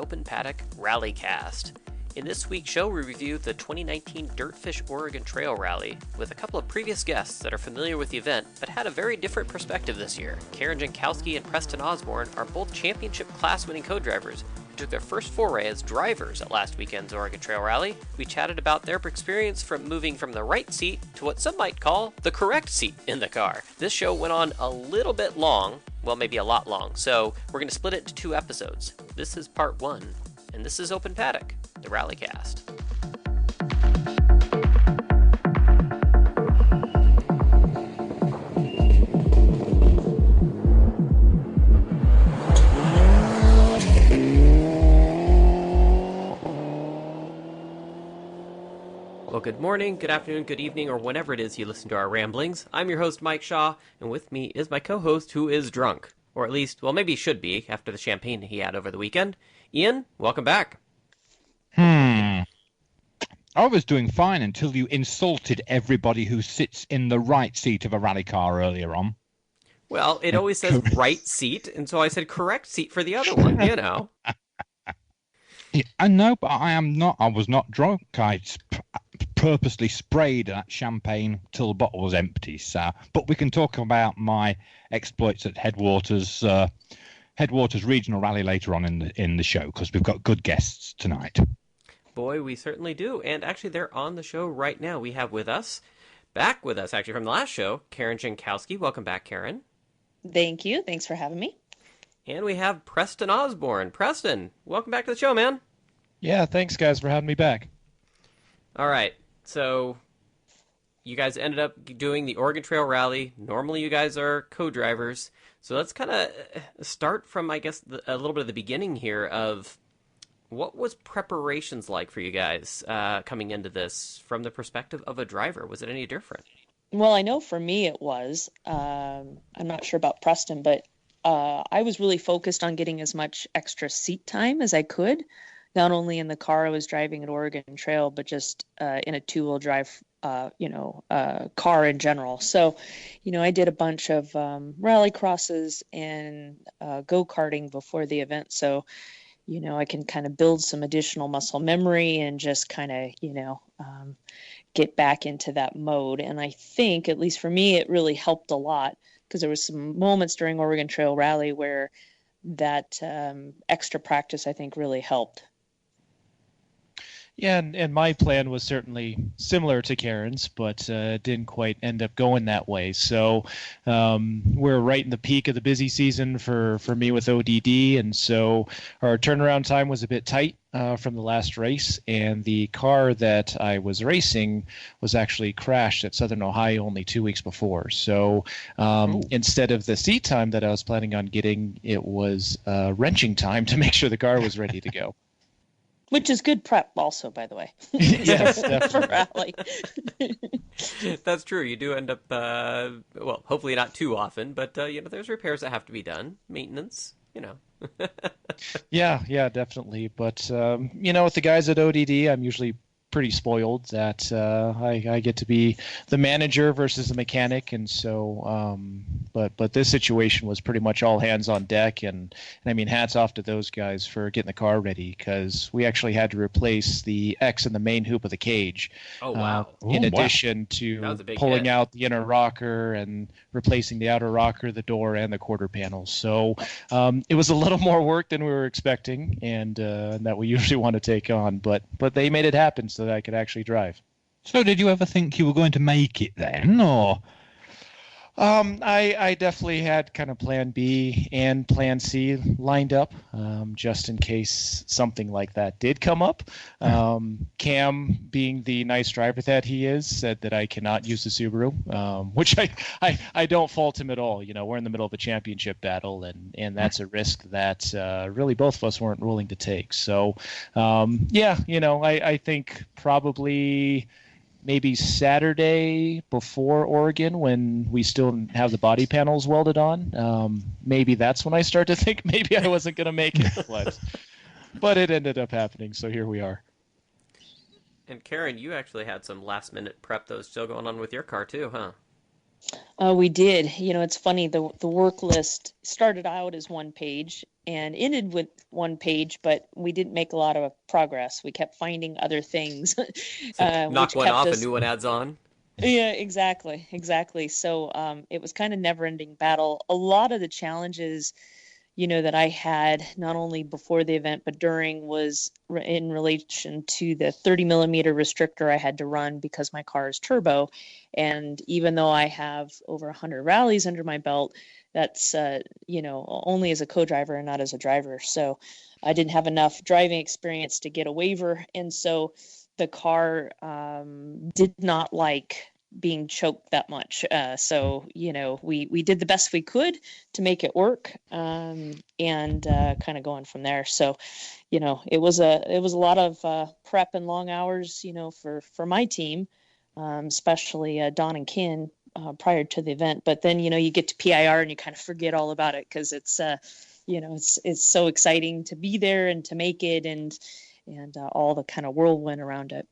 Open Paddock RallyCast. In this week's show, we review the 2019 DirtFish Oregon Trail Rally with a couple of previous guests that are familiar with the event but had a very different perspective this year. Karen Jankowski and Preston Osborn are both championship class-winning co-drivers who took their first foray as drivers at last weekend's Oregon Trail Rally. We chatted about their experience from moving from the right seat to what some might call the correct seat in the car. This show went on a little bit long, well, maybe a lot long, so we're going to split it into 2 episodes. This is part 1, and this is Open Paddock, the RallyCast. Well, good morning, good afternoon, good evening, or whenever it is you listen to our ramblings. I'm your host, Mike Shaw, and with me is my co-host who is drunk. Or at least, well, maybe he should be after the champagne he had over the weekend. Ian, welcome back. I was doing fine until you insulted everybody who sits in the right seat of a rally car earlier on. Well, it always says right seat, and so I said correct seat for the other one, you know. Yeah, I know, but I was not drunk. I purposely sprayed that champagne till the bottle was empty. So, but we can talk about my exploits at Headwaters Regional Rally later on in the show, because we've got good guests tonight. Boy, we certainly do. And actually, they're on the show right now. We have back with us, actually, from the last show, Karen Jankowski. Welcome back, Karen. Thank you. Thanks for having me. And we have Preston Osborn. Preston, welcome back to the show, man. Yeah, thanks, guys, for having me back. All right. So you guys ended up doing the Oregon Trail Rally. Normally, you guys are co-drivers. So let's kind of start from, I guess, a little bit of the beginning here of what was preparations like for you guys coming into this from the perspective of a driver? Was it any different? Well, I know for me it was. I'm not sure about Preston, but I was really focused on getting as much extra seat time as I could, not only in the car I was driving at Oregon Trail, but just in a 2-wheel drive, car in general. So, I did a bunch of rally crosses and go-karting before the event. So, I can kind of build some additional muscle memory and just kind of, get back into that mode. And I think, at least for me, it really helped a lot, because there was some moments during Oregon Trail Rally where that extra practice, I think, really helped. Yeah, and my plan was certainly similar to Karen's, but didn't quite end up going that way. So we're right in the peak of the busy season for me with O.D.D, and so our turnaround time was a bit tight from the last race, and the car that I was racing was actually crashed at Southern Ohio only 2 weeks before. So instead of the seat time that I was planning on getting, it was wrenching time to make sure the car was ready to go. Which is good prep also, by the way. Yes, definitely. Rally. That's true. You do end up, well, hopefully not too often, but, there's repairs that have to be done. Maintenance, Yeah, definitely. But, with the guys at O.D.D, I'm usually pretty spoiled that I get to be the manager versus the mechanic, and so but this situation was pretty much all hands on deck, and I mean, hats off to those guys for getting the car ready, because we actually had to replace the X in the main hoop of the cage. Oh wow! In addition to pulling out the inner rocker and replacing the outer rocker, the door, and the quarter panels. So it was a little more work than we were expecting, and that we usually want to take on, but they made it happen so that I could actually drive. So did you ever think you were going to make it then, or? I definitely had kind of plan B and plan C lined up, just in case something like that did come up. Cam, being the nice driver that he is, said that I cannot use the Subaru, which I don't fault him at all. We're in the middle of a championship battle, and that's a risk that really both of us weren't willing to take. So, I think probably maybe Saturday before Oregon, when we still have the body panels welded on, maybe that's when I start to think maybe I wasn't going to make it. But it ended up happening, so here we are. And Karen, you actually had some last-minute prep that was still going on with your car too, huh? We did. You know, it's funny. The work list started out as one page and ended with one page, but we didn't make a lot of progress. We kept finding other things, Knock which one kept off, a us. new one adds on. Yeah, exactly. So it was kind of never-ending battle. A lot of the challenges, you know, that I had not only before the event but during was in relation to the 30 millimeter restrictor I had to run because my car is turbo, and even though I have over 100 rallies under my belt, that's you know, only as a co-driver and not as a driver. So I didn't have enough driving experience to get a waiver, and so the car did not like being choked that much. So you know, we did the best we could to make it work, and kind of going from there. So, you know, it was a lot of prep and long hours, you know, for my team, especially Don and Ken prior to the event. But then, you know, you get to PIR and you kind of forget all about it because it's you know, it's so exciting to be there and to make it, and all the kind of whirlwind around it.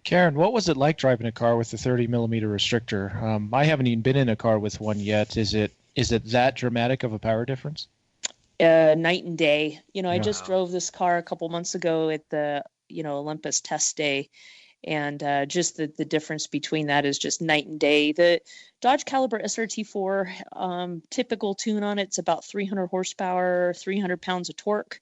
Karen, what was it like driving a car with a 30 millimeter restrictor? I haven't even been in a car with one yet. Is it that dramatic of a power difference? Night and day. You know, I Yeah. just drove this car a couple months ago at the, you know, Olympus test day, and just the difference between that is just night and day. The Dodge Caliber SRT4, typical tune on it's about 300 horsepower, 300 pounds of torque.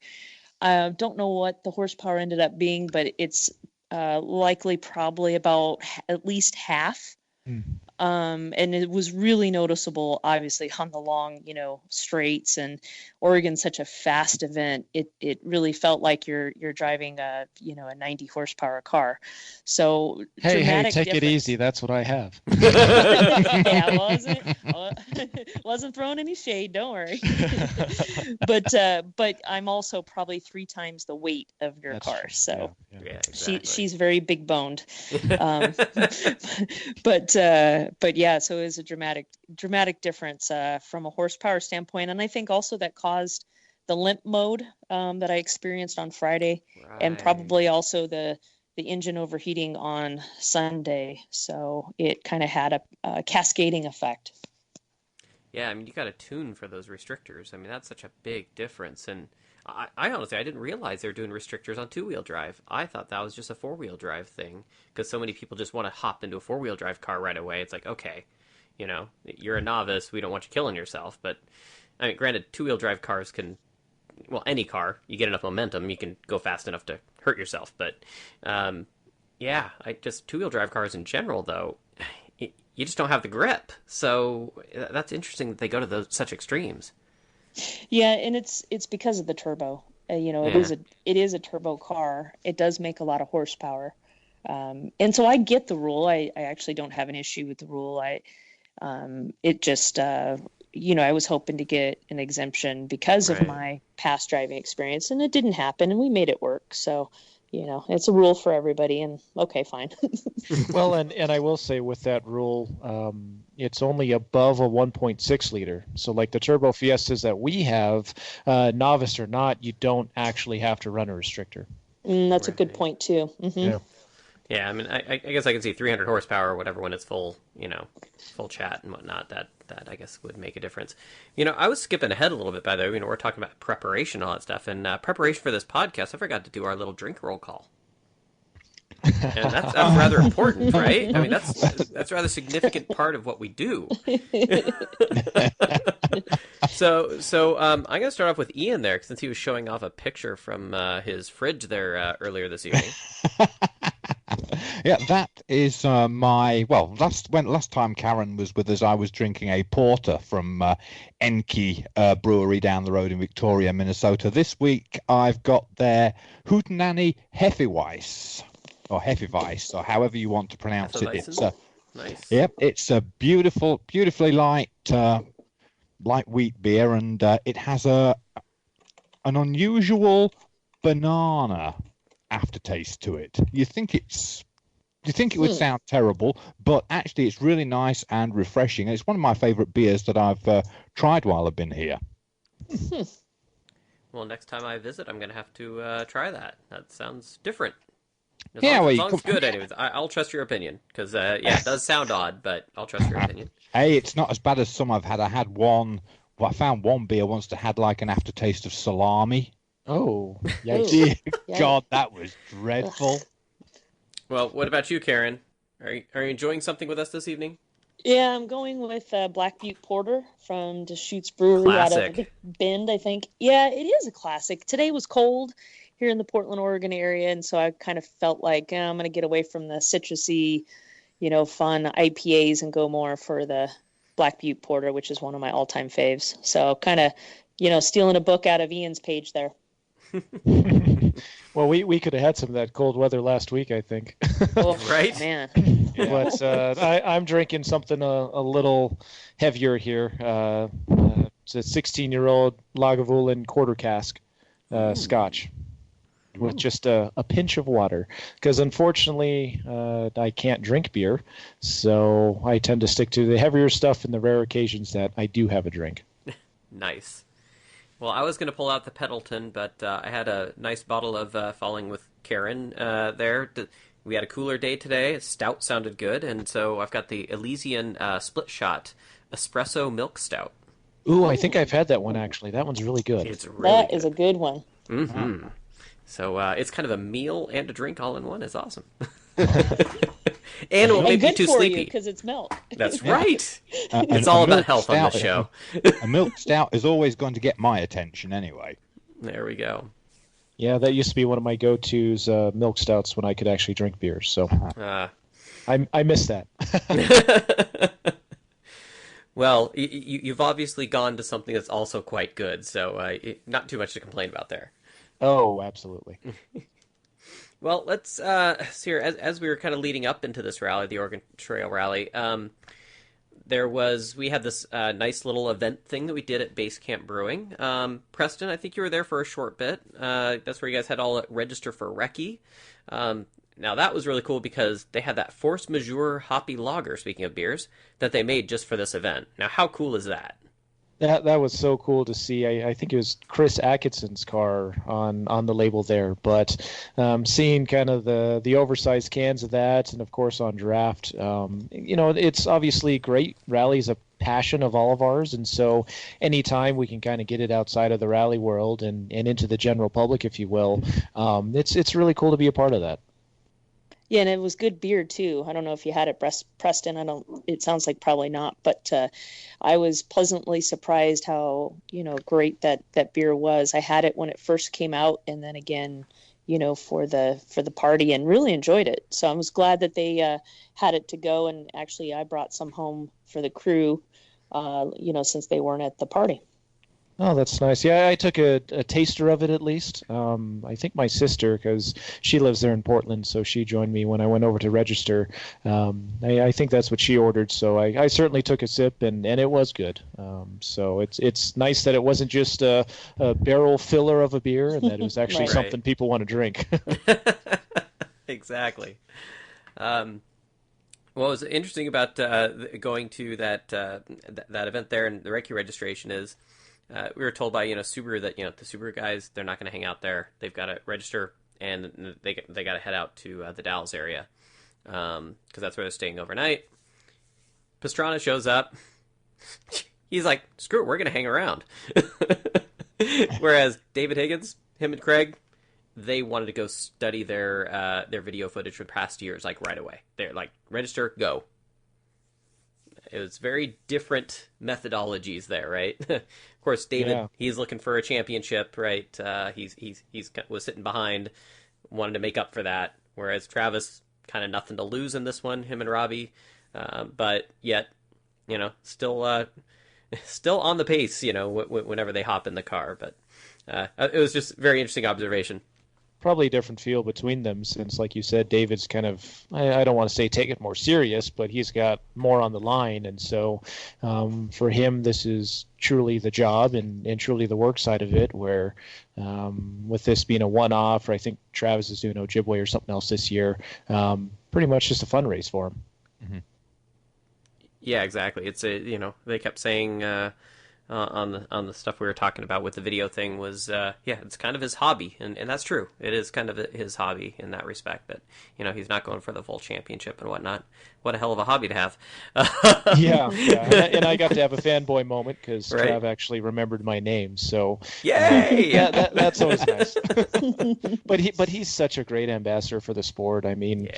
I don't know what the horsepower ended up being, but it's likely probably about at least half. And it was really noticeable, obviously, on the long, you know, straights. And Oregon's such a fast event. It really felt like you're driving a, you know, a 90 horsepower car. So Hey, dramatic take it difference. easy. That's what I have. Yeah, wasn't throwing any shade. Don't worry. But I'm also probably 3 times the weight of your That's car. true. So. Yeah. Yeah, exactly. She's very big boned, but yeah, so it was a dramatic difference from a horsepower standpoint, and I think also that caused the limp mode that I experienced on Friday, and probably also the engine overheating on Sunday. So it kind of had a cascading effect. Yeah, I mean, you got to tune for those restrictors. I mean, that's such a big difference. And I honestly, I didn't realize they were doing restrictors on 2-wheel drive. I thought that was just a 4-wheel drive thing because so many people just want to hop into a 4-wheel drive car right away. It's like, okay, you know, you're a novice. We don't want you killing yourself. But, I mean, granted, 2-wheel drive cars can, well, any car, you get enough momentum, you can go fast enough to hurt yourself. But, yeah, 2-wheel drive cars in general, though, you just don't have the grip. So that's interesting that they go to such extremes. Yeah, and it's because of the turbo. You know, Yeah. it is a turbo car. It does make a lot of horsepower, and so I get the rule. I actually don't have an issue with the rule. It just you know, I was hoping to get an exemption because of Right. my past driving experience, and it didn't happen, and we made it work. So, you know, it's a rule for everybody, and okay, fine. Well, and I will say with that rule, it's only above a 1.6 liter. So like the turbo Fiestas that we have, novice or not, you don't actually have to run a restrictor. That's a good Right. point too. Yeah. Yeah, I mean, I guess I can see 300 horsepower or whatever when it's full, you know, full chat and whatnot. That I guess would make a difference. You know, I was skipping ahead a little bit, by the way. You know, we're talking about preparation and all that stuff. And preparation for this podcast, I forgot to do our little drink roll call. And that's rather important, right? I mean, that's a rather significant part of what we do. So I'm going to start off with Ian there, since he was showing off a picture from his fridge there earlier this evening. Yeah, that is last time Karen was with us, I was drinking a porter from Enki Brewery down the road in Victoria, Minnesota. This week I've got their Hootenanny Hefeweiss, or Hefeweiss, or however you want to pronounce it. It's nice. Yep, it's a beautifully light wheat beer, and it has an unusual banana aftertaste to it. You think it would sound terrible, but actually it's really nice and refreshing. It's one of my favorite beers that I've tried while I've been here. Well, next time I visit, I'm going to have to try that. That sounds different. As Yeah, long well, as, you long as it's come- good, anyways. I'll trust your opinion because it does sound odd, but I'll trust your opinion. Hey, it's not as bad as some I've had. I had one. Well, I found one beer once that had like an aftertaste of salami. Oh, Ooh. yikes. Dear Yeah. God, that was dreadful. Well, what about you, Karen? Are you enjoying something with us this evening? Yeah, I'm going with Black Butte Porter from Deschutes Brewery out Classic. of, I think, Bend, I think. Yeah, it is a classic. Today was cold here in the Portland, Oregon area, and so I kind of felt like I'm going to get away from the citrusy, fun IPAs and go more for the Black Butte Porter, which is one of my all-time faves. So kind of, stealing a book out of Ian's page there. Well, we could have had some of that cold weather last week, I think. Oh, Right? man. But I'm drinking something a little heavier here. It's a 16-year-old Lagavulin quarter cask scotch with just a pinch of water. Because unfortunately, I can't drink beer, so I tend to stick to the heavier stuff in the rare occasions that I do have a drink. Nice. Well, I was going to pull out the Pendleton, but I had a nice bottle of Falling with Karen there. We had a cooler day today. Stout sounded good, and so I've got the Elysian Split Shot Espresso Milk Stout. Ooh, I think I've had that one, actually. That one's really good. It's really That is a good one. Mm-hmm. So it's kind of a meal and a drink all in one. It's awesome. And it won't And make you good too for sleepy. you because it's milk. That's right. And It's all a about milk health on this stout- show. A milk stout is always going to get my attention anyway. There we go. Yeah, that used to be one of my go-tos, milk stouts, when I could actually drink beer. So I miss that. Well, you've obviously gone to something that's also quite good, so not too much to complain about there. Oh, absolutely. Well, let's see here. As we were kind of leading up into this rally, the Oregon Trail Rally, we had this nice little event thing that we did at Base Camp Brewing. Preston, I think you were there for a short bit. That's where you guys had all register for recce. Now, that was really cool because they had that force majeure hoppy lager, speaking of beers, that they made just for this event. Now, how cool is that? That was so cool to see. I think it was Chris Atkinson's car on the label there, but seeing kind of the oversized cans of that, and of course on draft, it's obviously great. Rally's a passion of all of ours, and so anytime we can kind of get it outside of the rally world and into the general public, if you will, it's really cool to be a part of that. Yeah, and it was good beer too. I don't know if you had it, Preston. It sounds like probably not, but I was pleasantly surprised how great that beer was. I had it when it first came out, and then again, for the party, and really enjoyed it. So I was glad that they had it to go, and actually I brought some home for the crew, since they weren't at the party. Oh, that's nice. Yeah, I took a taster of it at least. I think my sister, because she lives there in Portland, so she joined me when I went over to register. I think that's what she ordered, so I certainly took a sip, and it was good. So it's nice that it wasn't just a barrel filler of a beer, and that it was actually Right. something people want to drink. Exactly. What was interesting about going to that event there and the recce registration is we were told by Subaru that the Subaru guys, they're not going to hang out there. They've got to register and they got to head out to the Dalles area because that's where they're staying overnight. Pastrana shows up. He's like, screw it, we're going to hang around. Whereas David Higgins, him and Craig, they wanted to go study their video footage from past years, like right away. They're like, register, go. It was very different methodologies there, right? Of course, David, he's looking for a championship, right? He's was sitting behind, wanted to make up for that. Whereas Travis, kind of nothing to lose in this one, him and Robbie, but yet, still on the pace, whenever they hop in the car. But it was just a very interesting observation. Probably a different feel between them since, like you said, David's kind of, I don't want to say take it more serious, but he's got more on the line. And so for him, this is truly the job and truly the work side of it, where with this being a one-off, or I think Travis is doing Ojibwe or something else this year, pretty much just a fun race for him. Mm-hmm. Yeah, exactly. It's they kept saying on the stuff we were talking about with the video thing was, it's kind of his hobby, and that's true. It is kind of his hobby in that respect. That he's not going for the full championship and whatnot. What a hell of a hobby to have. Yeah. And I got to have a fanboy moment because Trav actually remembered my name. So yay! That's always nice. But he's such a great ambassador for the sport. I mean,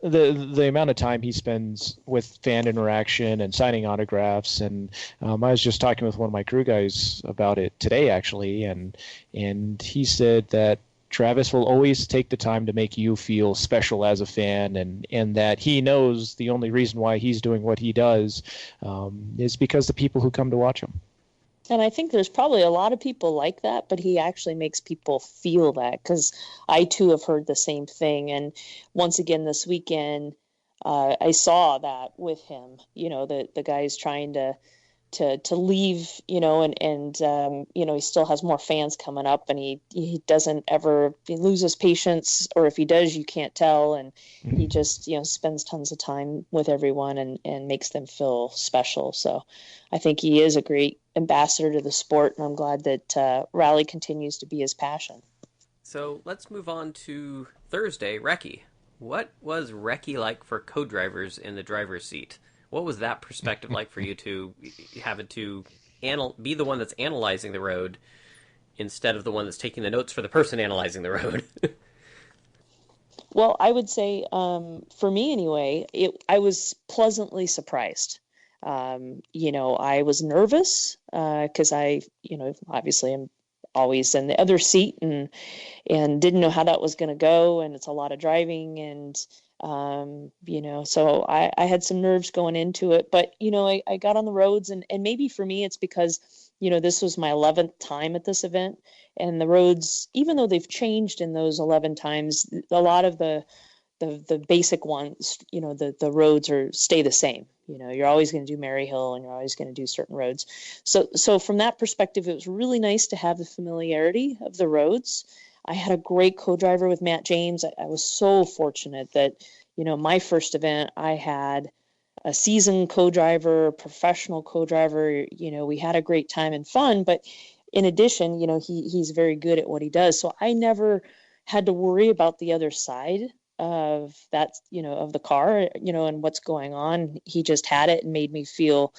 the amount of time he spends with fan interaction and signing autographs, and I was just talking with one of my crew guys about it today actually, and he said that Travis will always take the time to make you feel special as a fan, and that he knows the only reason why he's doing what he does is because the people who come to watch him. And I think there's probably a lot of people like that, but he actually makes people feel that, because I too have heard the same thing. And once again this weekend, I saw that with him. The guy's trying to leave, and he still has more fans coming up, and he doesn't ever loses patience, or if he does, you can't tell. And he just, spends tons of time with everyone and makes them feel special. So I think he is a great ambassador to the sport, and I'm glad that rally continues to be his passion. So let's move on to Thursday, recce. What was recce like for co-drivers in the driver's seat? What was that perspective like for you to have it to be the one that's analyzing the road instead of the one that's taking the notes for the person analyzing the road? Well, I would say, for me anyway, I was pleasantly surprised. I was nervous because I obviously am always in the other seat and didn't know how that was going to go. And it's a lot of driving, and so I had some nerves going into it, but, I got on the roads, and maybe for me, it's because, this was my 11th time at this event, and the roads, even though they've changed in those 11 times, a lot of the basic ones, the roads stay the same. You're always going to do Maryhill, and you're always going to do certain roads. So from that perspective, it was really nice to have the familiarity of the roads. I had a great co-driver with Matt James. I was so fortunate that, my first event, I had a seasoned co-driver, a professional co-driver. We had a great time and fun, but in addition, he's very good at what he does. So I never had to worry about the other side of that, of the car, and what's going on. He just had it and made me feel,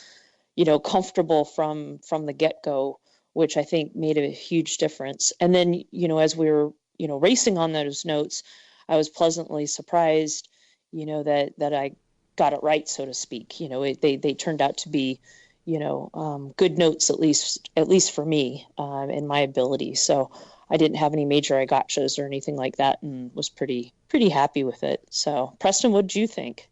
comfortable from the get-go, which I think made a huge difference. And then, as we were, racing on those notes, I was pleasantly surprised, that I got it right, so to speak. They turned out to be, good notes, at least for me, in my ability. So I didn't have any major I gotchas or anything like that, and was pretty happy with it. So Preston, what did you think?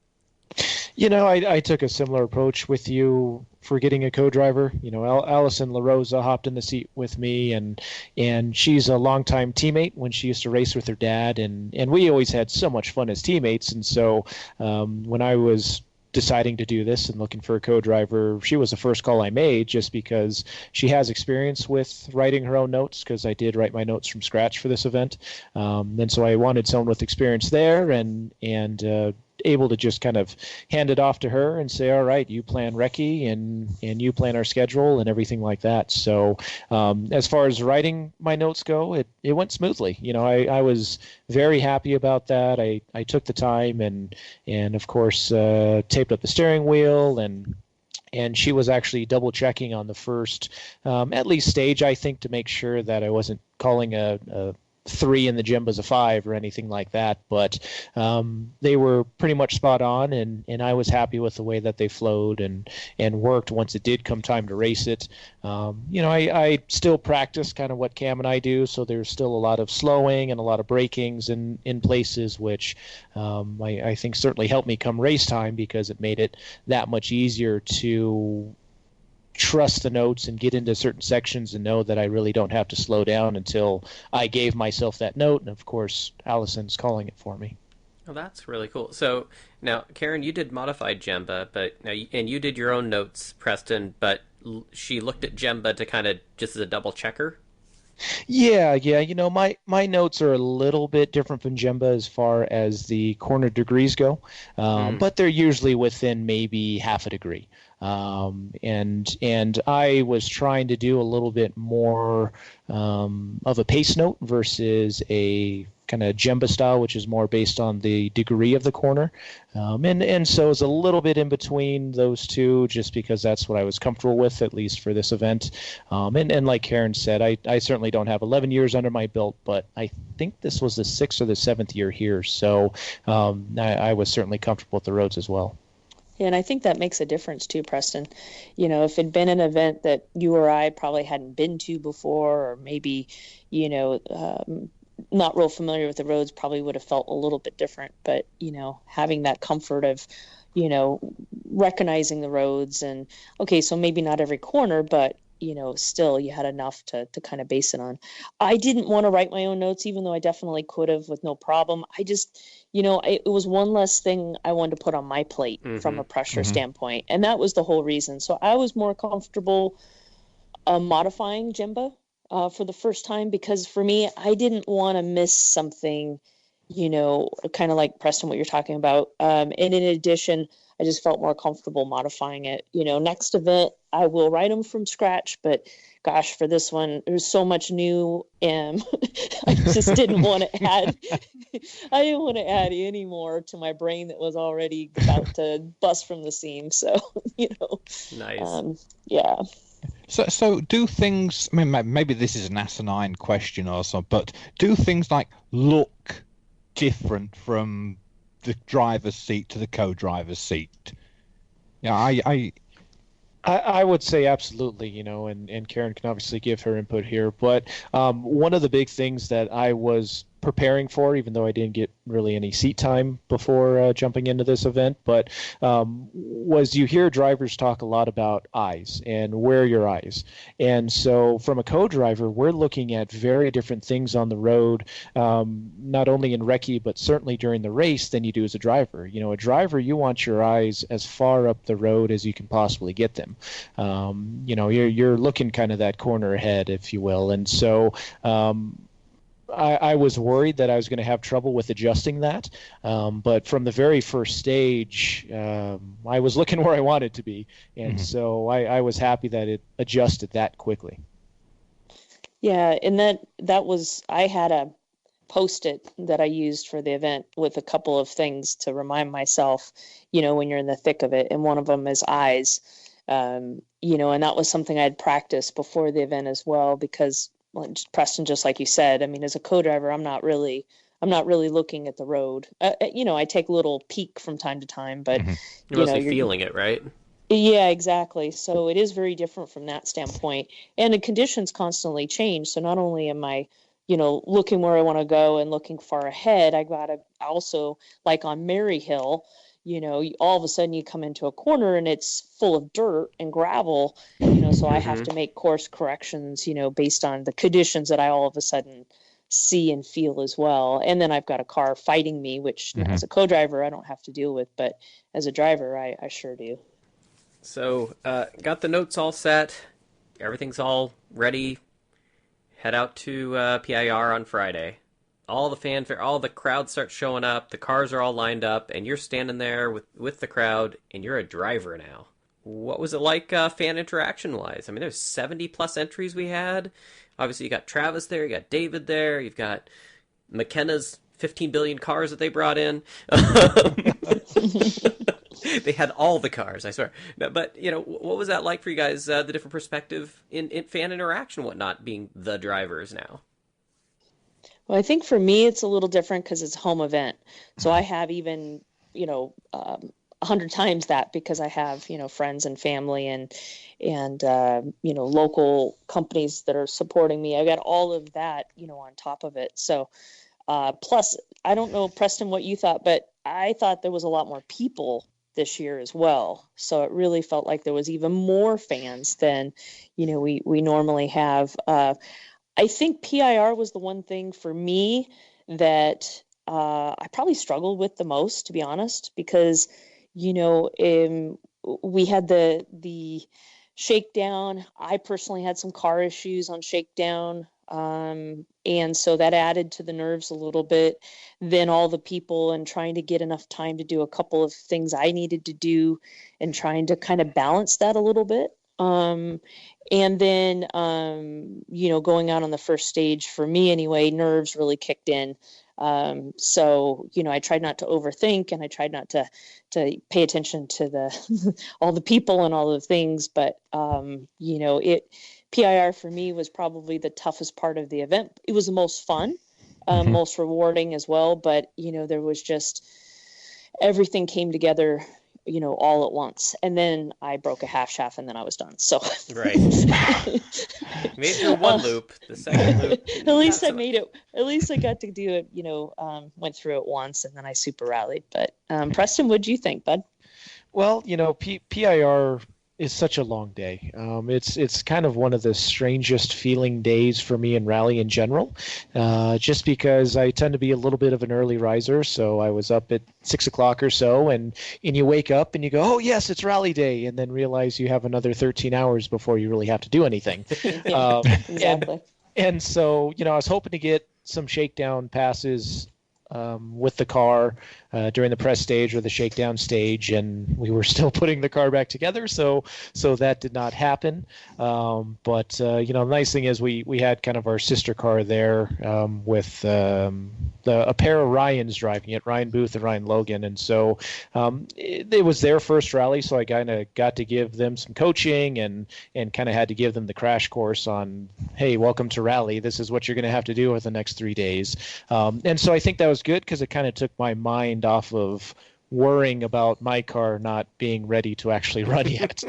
I took a similar approach with you for getting a co-driver. Allison LaRosa hopped in the seat with me, and she's a longtime teammate when she used to race with her dad, and we always had so much fun as teammates. And so when I was deciding to do this and looking for a co-driver, she was the first call I made, just because she has experience with writing her own notes, because I did write my notes from scratch for this event. And so I wanted someone with experience there, and able to just kind of hand it off to her and say, all right, you plan recce and you plan our schedule and everything like that. So as far as writing my notes go, it went smoothly. I was very happy about that. I took the time and of course taped up the steering wheel, and she was actually double checking on the first at least stage, I think, to make sure that I wasn't calling a 3 and the Jemba's a 5 or anything like that, but they were pretty much spot on, and I was happy with the way that they flowed and worked once it did come time to race it. I still practice kind of what Cam and I do, so there's still a lot of slowing and a lot of brakings in places, which I think certainly helped me come race time, because it made it that much easier to trust the notes and get into certain sections and know that I really don't have to slow down until I gave myself that note. And of course, Allison's calling it for me. Oh, that's really cool. So now, Karen, you did modified Jemba, and you did your own notes, Preston, but she looked at Jemba to kind of just as a double checker. Yeah. My notes are a little bit different from Jemba as far as the corner degrees go, but they're usually within maybe half a degree. And I was trying to do a little bit more of a pace note versus a kind of Jemba style, which is more based on the degree of the corner. And so it's a little bit in between those two, just because that's what I was comfortable with, at least for this event. And like Karen said, I certainly don't have 11 years under my belt, but I think this was the 6th or the 7th year here. So I was certainly comfortable with the roads as well. Yeah, and I think that makes a difference too, Preston. If it'd been an event that you or I probably hadn't been to before, or maybe, not real familiar with the roads, probably would have felt a little bit different. But, having that comfort of, recognizing the roads and, okay, so maybe not every corner, but, still you had enough to kind of base it on. I didn't want to write my own notes, even though I definitely could have with no problem. I just, it was one less thing I wanted to put on my plate from a pressure standpoint. And that was the whole reason. So I was more comfortable modifying Jimba for the first time, because for me, I didn't want to miss something, kind of like Preston, what you're talking about. And in addition, I just felt more comfortable modifying it. Next event, I will write them from scratch, but gosh, for this one, there's so much new. I just didn't want to add, I didn't want to add any more to my brain that was already about to bust from the seams. So, Nice. Yeah. So do things, I mean, maybe this is an asinine question or so, but do things like look different from the driver's seat to the co-driver's seat? Yeah, I would say absolutely, and Karen can obviously give her input here. But one of the big things that I was preparing for, even though I didn't get really any seat time before jumping into this event, but was you hear drivers talk a lot about eyes and where are your eyes. And so from a co-driver, we're looking at very different things on the road, not only in recce, but certainly during the race than you do as a driver. A driver, you want your eyes as far up the road as you can possibly get them. You're looking kind of that corner ahead, if you will. And so I was worried that I was going to have trouble with adjusting that. But from the very first stage, I was looking where I wanted to be. And so I was happy that it adjusted that quickly. Yeah, and that was, I had a Post-it that I used for the event with a couple of things to remind myself, when you're in the thick of it. And one of them is eyes, and that was something I'd practiced before the event as well, because Preston, just like you said, I mean, as a co-driver, I'm not really looking at the road. I take a little peek from time to time, but you're mostly feeling it, right? Yeah, exactly. So it is very different from that standpoint, and the conditions constantly change. So not only am I, looking where I want to go and looking far ahead, I gotta also, like on Maryhill, all of a sudden you come into a corner and it's full of dirt and gravel, so I have to make course corrections, based on the conditions that I all of a sudden see and feel as well. And then I've got a car fighting me, which as a co-driver, I don't have to deal with, but as a driver, I sure do. So, got the notes all set. Everything's all ready. Head out to PIR on Friday. All the fanfare, all the crowd starts showing up, the cars are all lined up, and you're standing there with the crowd, and you're a driver now. What was it like fan interaction-wise? I mean, there's 70-plus entries we had. Obviously, you got Travis there, you got David there, you've got McKenna's 15 billion cars that they brought in. They had all the cars, I swear. But, what was that like for you guys, the different perspective in fan interaction and whatnot, being the drivers now? Well, I think for me, it's a little different because it's a home event. So I have even, 100 times that, because I have, friends and family and local companies that are supporting me. I got all of that, on top of it. So plus, I don't know, Preston, what you thought, but I thought there was a lot more people this year as well. So it really felt like there was even more fans than, we normally have. I think PIR was the one thing for me that I probably struggled with the most, to be honest, because, we had the shakedown. I personally had some car issues on shakedown. And so that added to the nerves a little bit. Then all the people and trying to get enough time to do a couple of things I needed to do and trying to kind of balance that a little bit. And then, going out on the first stage for me anyway, nerves really kicked in. So, I tried not to overthink, and I tried not to pay attention to all the people and all the things. But, PIR for me was probably the toughest part of the event. It was the most fun, most rewarding as well. But, there was just everything came together, all at once. And then I broke a half shaft and then I was done. So right. Made it through one loop. The second loop. At least I made it. At least I got to do it, went through it once and then I super rallied. But Preston, what'd you think, bud? Well, PIR is such a long day. It's kind of one of the strangest feeling days for me in rally in general, just because I tend to be a little bit of an early riser. So I was up at 6 o'clock or so, and you wake up and you go, oh yes, it's rally day, and then realize you have another 13 hours before you really have to do anything. Exactly. And so, I was hoping to get some shakedown passes with the car during the press stage or the shakedown stage, and we were still putting the car back together, so that did not happen. But the nice thing is we had kind of our sister car there with a pair of Ryans driving it, Ryan Booth and Ryan Logan, and so it was their first rally, so I kind of got to give them some coaching and kind of had to give them the crash course on, hey, welcome to rally. This is what you're going to have to do over the next 3 days. And so I think that was good because it kind of took my mind off of worrying about my car not being ready to actually run yet.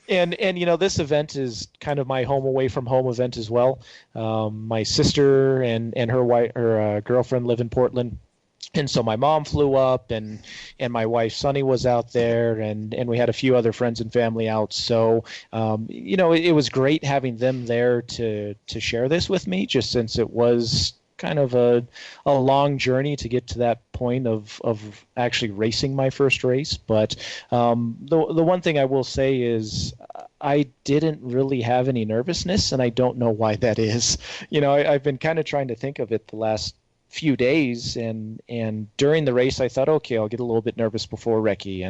And this event is kind of my home away from home event as well. My sister and her girlfriend live in Portland. And so my mom flew up, and my wife Sunny was out there, and we had a few other friends and family out. So it was great having them there to share this with me, just since it was kind of a long journey to get to that point of actually racing my first race. But the one thing I will say is I didn't really have any nervousness, and I don't know why that is. I've been kind of trying to think of it the last few days, and during the race I thought, okay, I'll get a little bit nervous before recce,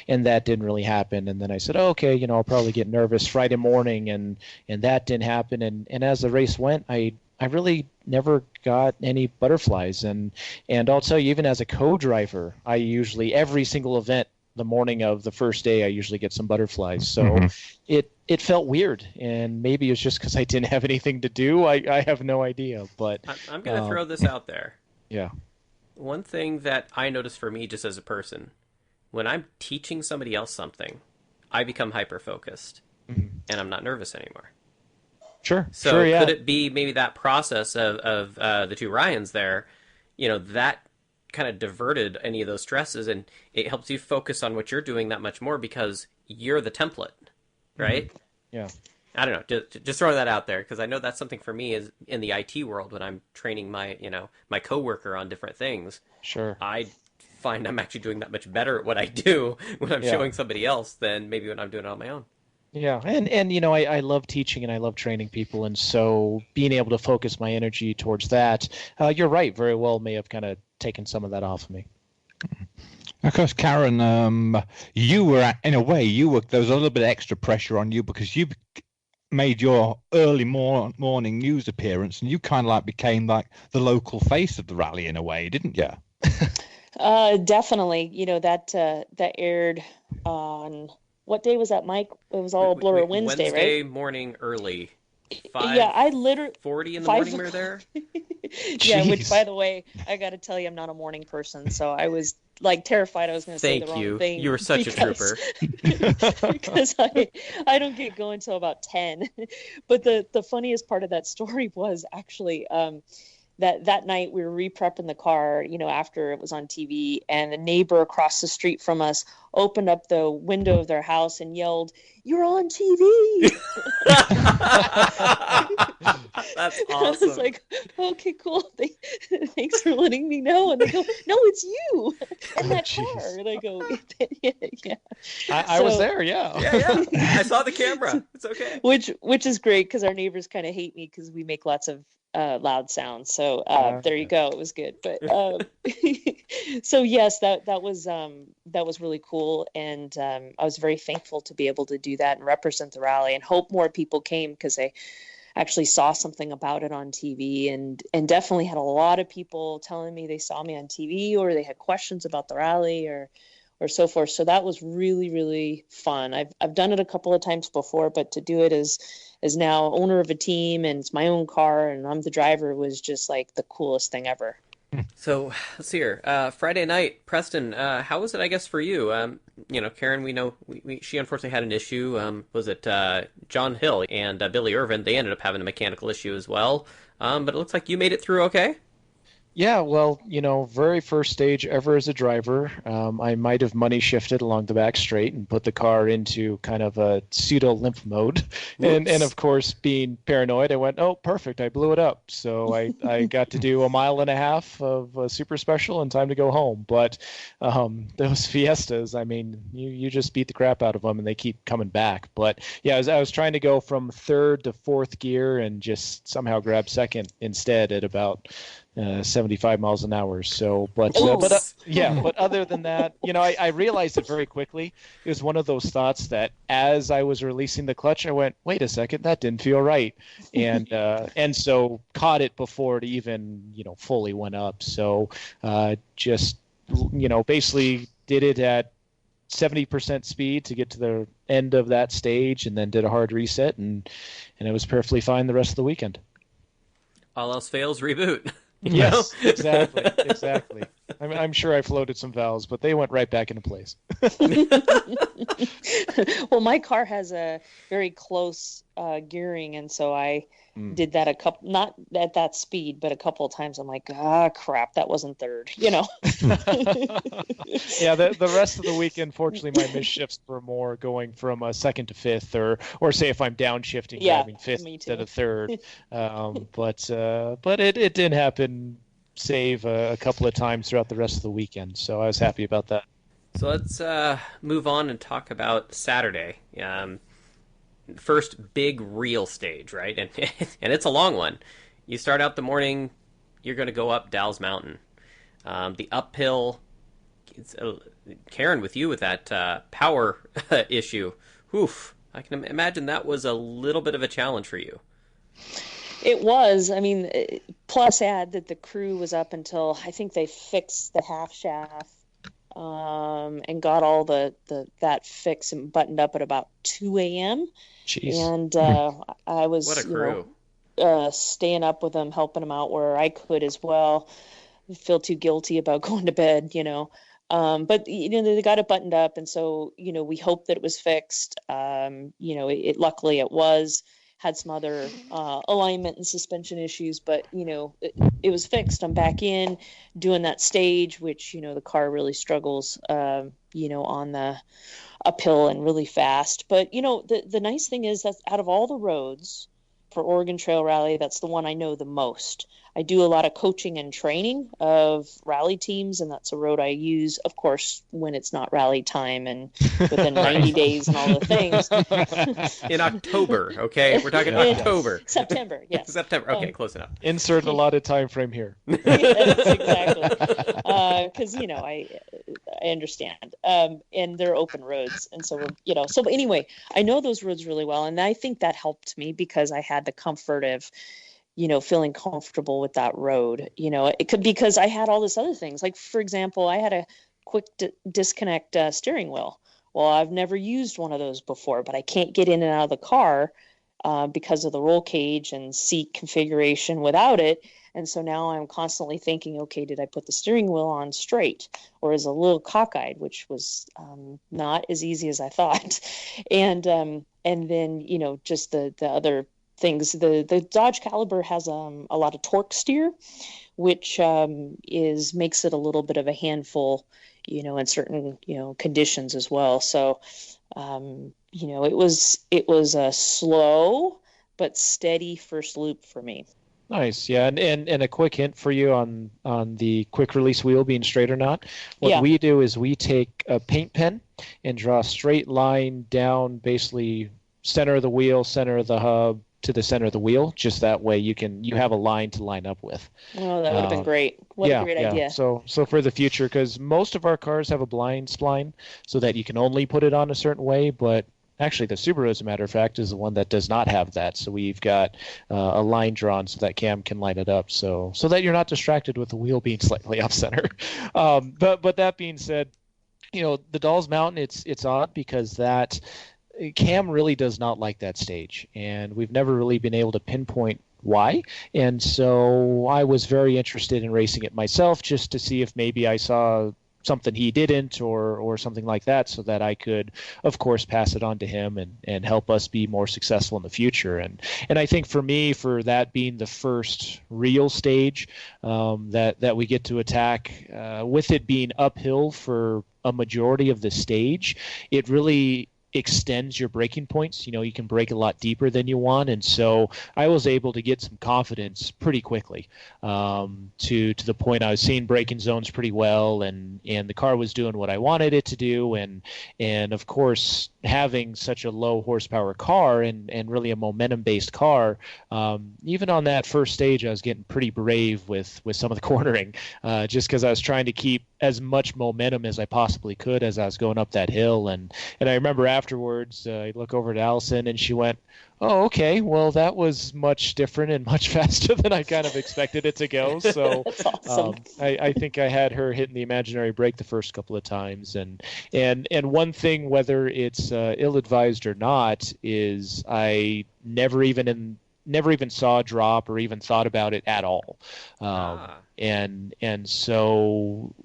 and that didn't really happen. And then I said, okay, I'll probably get nervous Friday morning, and that didn't happen. And as the race went, I really never got any butterflies. And I'll tell you, even as a co-driver, I usually, every single event, the morning of the first day, I usually get some butterflies. So it felt weird, and maybe it's just because I didn't have anything to do. I have no idea. But I'm going to throw this out there. Yeah. One thing that I notice for me just as a person, when I'm teaching somebody else something, I become hyper-focused, and I'm not nervous anymore. Sure. So sure, yeah. Could it be maybe that process of the two Ryans there, that kind of diverted any of those stresses, and it helps you focus on what you're doing that much more because you're the template, right? Yeah. I don't know, just throwing that out there, because I know that's something for me is in the IT world when I'm training my coworker on different things. Sure. I find I'm actually doing that much better at what I do when I'm showing somebody else than maybe when I'm doing it on my own. Yeah, and I love teaching and I love training people, and so being able to focus my energy towards that, you're right, very well may have kind of taken some of that off of me. Of course, Karen, you were, in a way, there was a little bit of extra pressure on you because you made your early morning news appearance, and you kind of like became like the local face of the rally in a way, didn't you? Definitely. That aired on, what day was that, Mike? It was all blur Wednesday, right? Wednesday morning early. 40 in the morning we were there. Yeah, which, by the way, I got to tell you, I'm not a morning person, so I was like terrified I was going to say the wrong thing. You were such a trooper. Because I don't get going until about 10. But the funniest part of that story was actually that night we were re-prepping the car, after it was on TV, and the neighbor across the street from us opened up the window of their house and yelled, "You're on TV!" That's I awesome. was like, "Okay, cool. Thanks for letting me know." And they go, "No, it's you and that car." And I go, "Yeah." I was there, yeah. Yeah. I saw the camera. It's okay. Which is great because our neighbors kind of hate me because we make lots of loud sounds. So there you go. It was good. But so yes, that was really cool, and I was very thankful to be able to do that and represent the rally, and hope more people came because they actually saw something about it on TV, and definitely had a lot of people telling me they saw me on TV or they had questions about the rally or so forth. So that was really, really fun. I've done it a couple of times before, but to do it as now owner of a team and it's my own car and I'm the driver was just like the coolest thing ever. So let's see here. Friday night, Preston. How was it? I guess for you, Karen. We know she unfortunately had an issue. Was it John Hill and Billy Irvin? They ended up having a mechanical issue as well. But it looks like you made it through okay. Yeah, well, very first stage ever as a driver. I might have money shifted along the back straight and put the car into kind of a pseudo limp mode. And of course, being paranoid, I went, oh, perfect, I blew it up. So I got to do 1.5 miles of a super special and time to go home. But those Fiestas, I mean, you just beat the crap out of them and they keep coming back. But yeah, I was trying to go from third to fourth gear and just somehow grab second instead at about 75 miles an hour. So, but other than that, I realized it very quickly. It was one of those thoughts that as I was releasing the clutch, I went, wait a second, that didn't feel right. And so caught it before it even, fully went up. So, just, basically did it at 70% speed to get to the end of that stage and then did a hard reset and it was perfectly fine the rest of the weekend. All else fails, reboot. Yes, exactly. I'm sure I floated some valves, but they went right back into place. Well, my car has a very close gearing, and so I did that not at that speed, but a couple of times. I'm like, crap, that wasn't third, Yeah, the rest of the weekend, fortunately, my misshifts were more going from second to fifth, or say if I'm downshifting, grabbing fifth instead of third. But it didn't happen, save a couple of times throughout the rest of the weekend. So I was happy about that. So let's move on and talk about Saturday. First big real stage, right? And and it's a long one. You start out the morning, you're going to go up Dalles Mountain. The uphill, Karen, with you with that power issue, I can imagine that was a little bit of a challenge for you. It was. I mean, plus add that the crew was up until I think they fixed the half shaft and got all that fixed and buttoned up at about 2 a.m. Jeez. And I was what a crew. Staying up with them, helping them out where I could as well. I feel too guilty about going to bed, but they got it buttoned up, and so we hoped that it was fixed. Luckily it was. Had some other alignment and suspension issues, but it was fixed. I'm back in doing that stage, which the car really struggles on the uphill and really fast. But the nice thing is that out of all the roads for Oregon Trail Rally, that's the one I know the most. I do a lot of coaching and training of rally teams, and that's a road I use, of course, when it's not rally time and within 90 days and all the things. In October, okay? We're talking October. September, yes. September, okay, close enough. Insert a lot of time frame here. Yes, exactly. Because, I understand. And they're open roads. And so, so anyway, I know those roads really well. And I think that helped me because I had the comfort of, feeling comfortable with that road. It could because I had all this other things. Like, for example, I had a quick disconnect steering wheel. Well, I've never used one of those before, but I can't get in and out of the car because of the roll cage and seat configuration without it. And so now I'm constantly thinking, okay, did I put the steering wheel on straight or is a little cockeyed, which was not as easy as I thought. And then, just the other things. The Dodge Caliber has a lot of torque steer, which makes it a little bit of a handful, in certain conditions as well. So it was a slow but steady first loop for me. Nice, yeah, and a quick hint for you on the quick release wheel being straight or not. What we do is we take a paint pen and draw a straight line down, basically center of the wheel, center of the hub to the center of the wheel. Just that way you have a line to line up with. Oh, that would have been great. What a great idea. So for the future, because most of our cars have a blind spline, so that you can only put it on a certain way, but actually, the Subaru, as a matter of fact, is the one that does not have that. So we've got a line drawn so that Cam can line it up, so that you're not distracted with the wheel being slightly off center. But that being said, the Dolls Mountain, it's odd because that Cam really does not like that stage, and we've never really been able to pinpoint why. And so I was very interested in racing it myself, just to see if maybe I saw something he didn't or something like that, so that I could, of course, pass it on to him and help us be more successful in the future. And I think for me, for that being the first real stage that we get to attack, with it being uphill for a majority of the stage, it really extends your braking points. You can brake a lot deeper than you want, and so I was able to get some confidence pretty quickly, to the point I was seeing braking zones pretty well, and the car was doing what I wanted it to do, and of course, having such a low horsepower car and really a momentum based car, even on that first stage I was getting pretty brave with some of the cornering, just because I was trying to keep as much momentum as I possibly could as I was going up that hill. And I remember afterwards, I look over at Allison and she went, "Oh, okay, well, that was much different and much faster than I kind of expected it to go." So That's awesome. I think I had her hitting the imaginary brake the first couple of times. And one thing, whether it's ill-advised or not, is I never even saw a drop or even thought about it at all. And so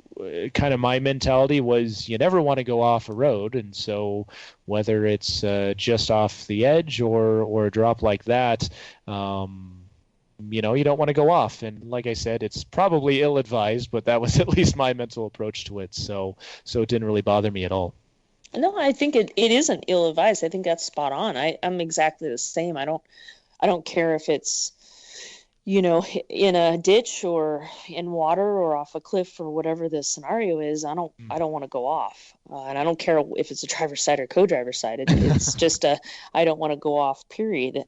kind of my mentality was you never want to go off a road. And so whether it's just off the edge or a drop like that, you don't want to go off. And like I said, it's probably ill-advised, but that was at least my mental approach to it. So it didn't really bother me at all. No, I think it isn't ill-advised. I think that's spot on. I'm exactly the same. I don't care if it's, in a ditch or in water or off a cliff or whatever the scenario is. I don't want to go off, and I don't care if it's a driver's side or co-driver's side. It's just I don't want to go off. Period.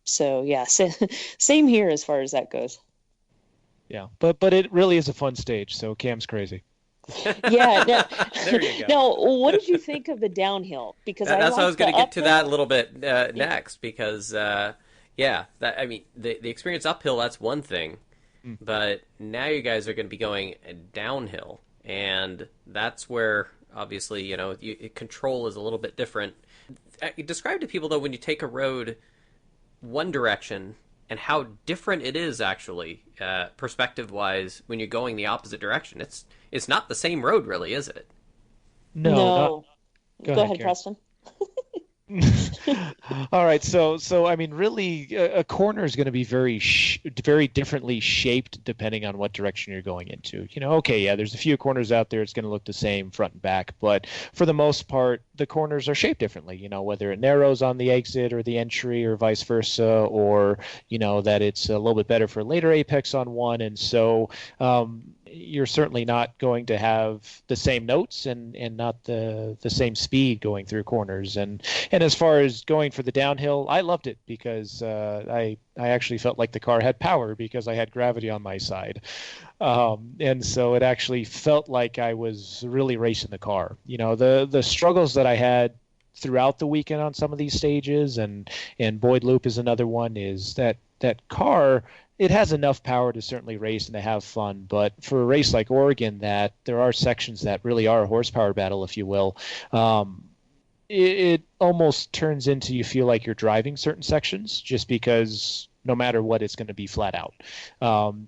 So yeah, same here as far as that goes. Yeah, but it really is a fun stage. So Cam's crazy. Yeah. No, There you go. Now, what did you think of the downhill? Because that's what I was going to get to that a little bit Yeah. next, because the experience uphill, that's one thing, but now you guys are going to be going downhill, and that's where obviously control is a little bit different. Describe to people though, when you take a road one direction, and how different it is actually perspective wise when you're going the opposite direction. It's not the same road, really, is it? No. Go ahead, Karen. Preston. All right, so I mean, really, a corner is going to be very differently shaped depending on what direction you're going into. There's a few corners out there; it's going to look the same front and back, but for the most part, the corners are shaped differently. Whether it narrows on the exit or the entry, or vice versa, or that it's a little bit better for later apex on one, and so. You're certainly not going to have the same notes and not the same speed going through corners. And as far as going for the downhill, I loved it because I actually felt like the car had power because I had gravity on my side. And so it actually felt like I was really racing the car. The struggles that I had throughout the weekend on some of these stages, and Boyd Loop is another one, is that car, it has enough power to certainly race and to have fun, but for a race like Oregon, that there are sections that really are a horsepower battle, if you will, it almost turns into, you feel like you're driving certain sections just because no matter what, it's going to be flat out.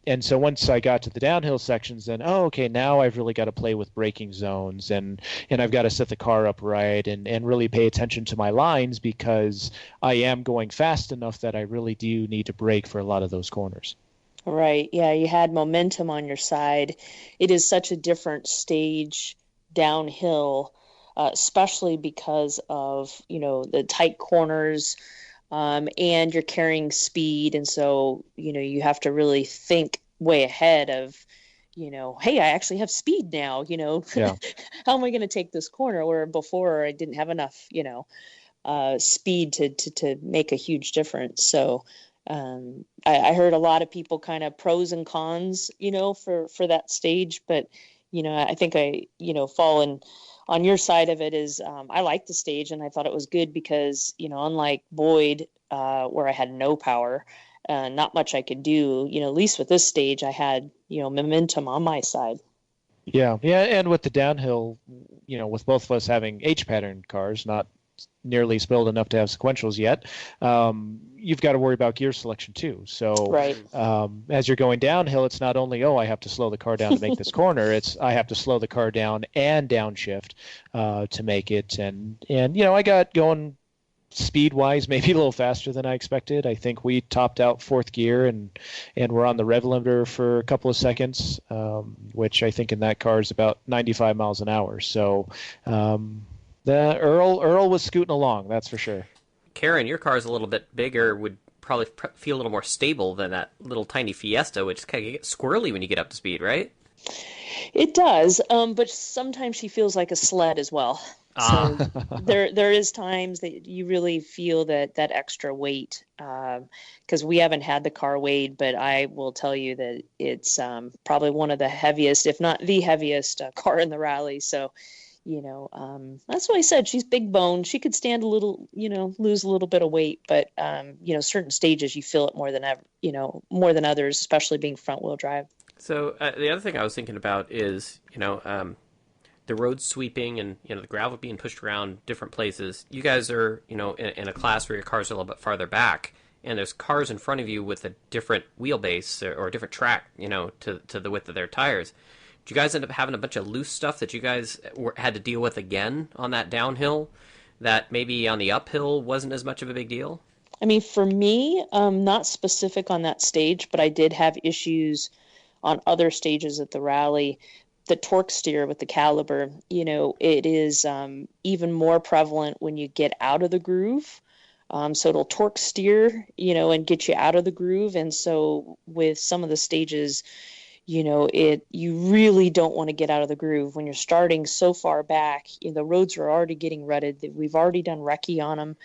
And so once I got to the downhill sections, then, okay, now I've really got to play with braking zones, and I've got to set the car up right and really pay attention to my lines, because I am going fast enough that I really do need to brake for a lot of those corners. Right. Yeah, you had momentum on your side. It is such a different stage downhill, especially because of, the tight corners, and you're carrying speed. And so, you have to really think way ahead of, hey, I actually have speed now, Yeah. how am I going to take this corner? Where before I didn't have enough, speed to make a huge difference. So I heard a lot of people kind of pros and cons, for that stage. But, I think I, fall on your side of it is I liked the stage, and I thought it was good because, unlike Boyd, where I had no power, not much I could do, at least with this stage, I had, momentum on my side. Yeah. And with the downhill, with both of us having H-pattern cars, not nearly spoiled enough to have sequentials yet, you've got to worry about gear selection too. So right. As you're going downhill, it's not only, I have to slow the car down to make this corner, it's I have to slow the car down and downshift to make it. And I got going speed-wise maybe a little faster than I expected. I think we topped out fourth gear and we're on the rev limiter for a couple of seconds, which I think in that car is about 95 miles an hour. So the Earl was scooting along, that's for sure. Karen, your car's a little bit bigger, would probably feel a little more stable than that little tiny Fiesta, which kind of gets squirrely when you get up to speed, right? It does, but sometimes she feels like a sled as well. So there is times that you really feel that extra weight, because we haven't had the car weighed, but I will tell you that it's probably one of the heaviest, if not the heaviest, car in the rally. So that's why I said she's big boned. She could stand a little, lose a little bit of weight, but certain stages you feel it more than ever, more than others, especially being front wheel drive. So the other thing I was thinking about is, the road sweeping and, the gravel being pushed around different places. You guys are, in a class where your cars are a little bit farther back, and there's cars in front of you with a different wheelbase or a different track, to the width of their tires. Did you guys end up having a bunch of loose stuff that you guys had to deal with again on that downhill that maybe on the uphill wasn't as much of a big deal? I mean, for me, not specific on that stage, but I did have issues on other stages at the rally. The torque steer with the caliber, it is even more prevalent when you get out of the groove. So it'll torque steer, and get you out of the groove. And so with some of the stages, you really don't want to get out of the groove when you're starting so far back. The roads are already getting rutted. We've already done recce on them.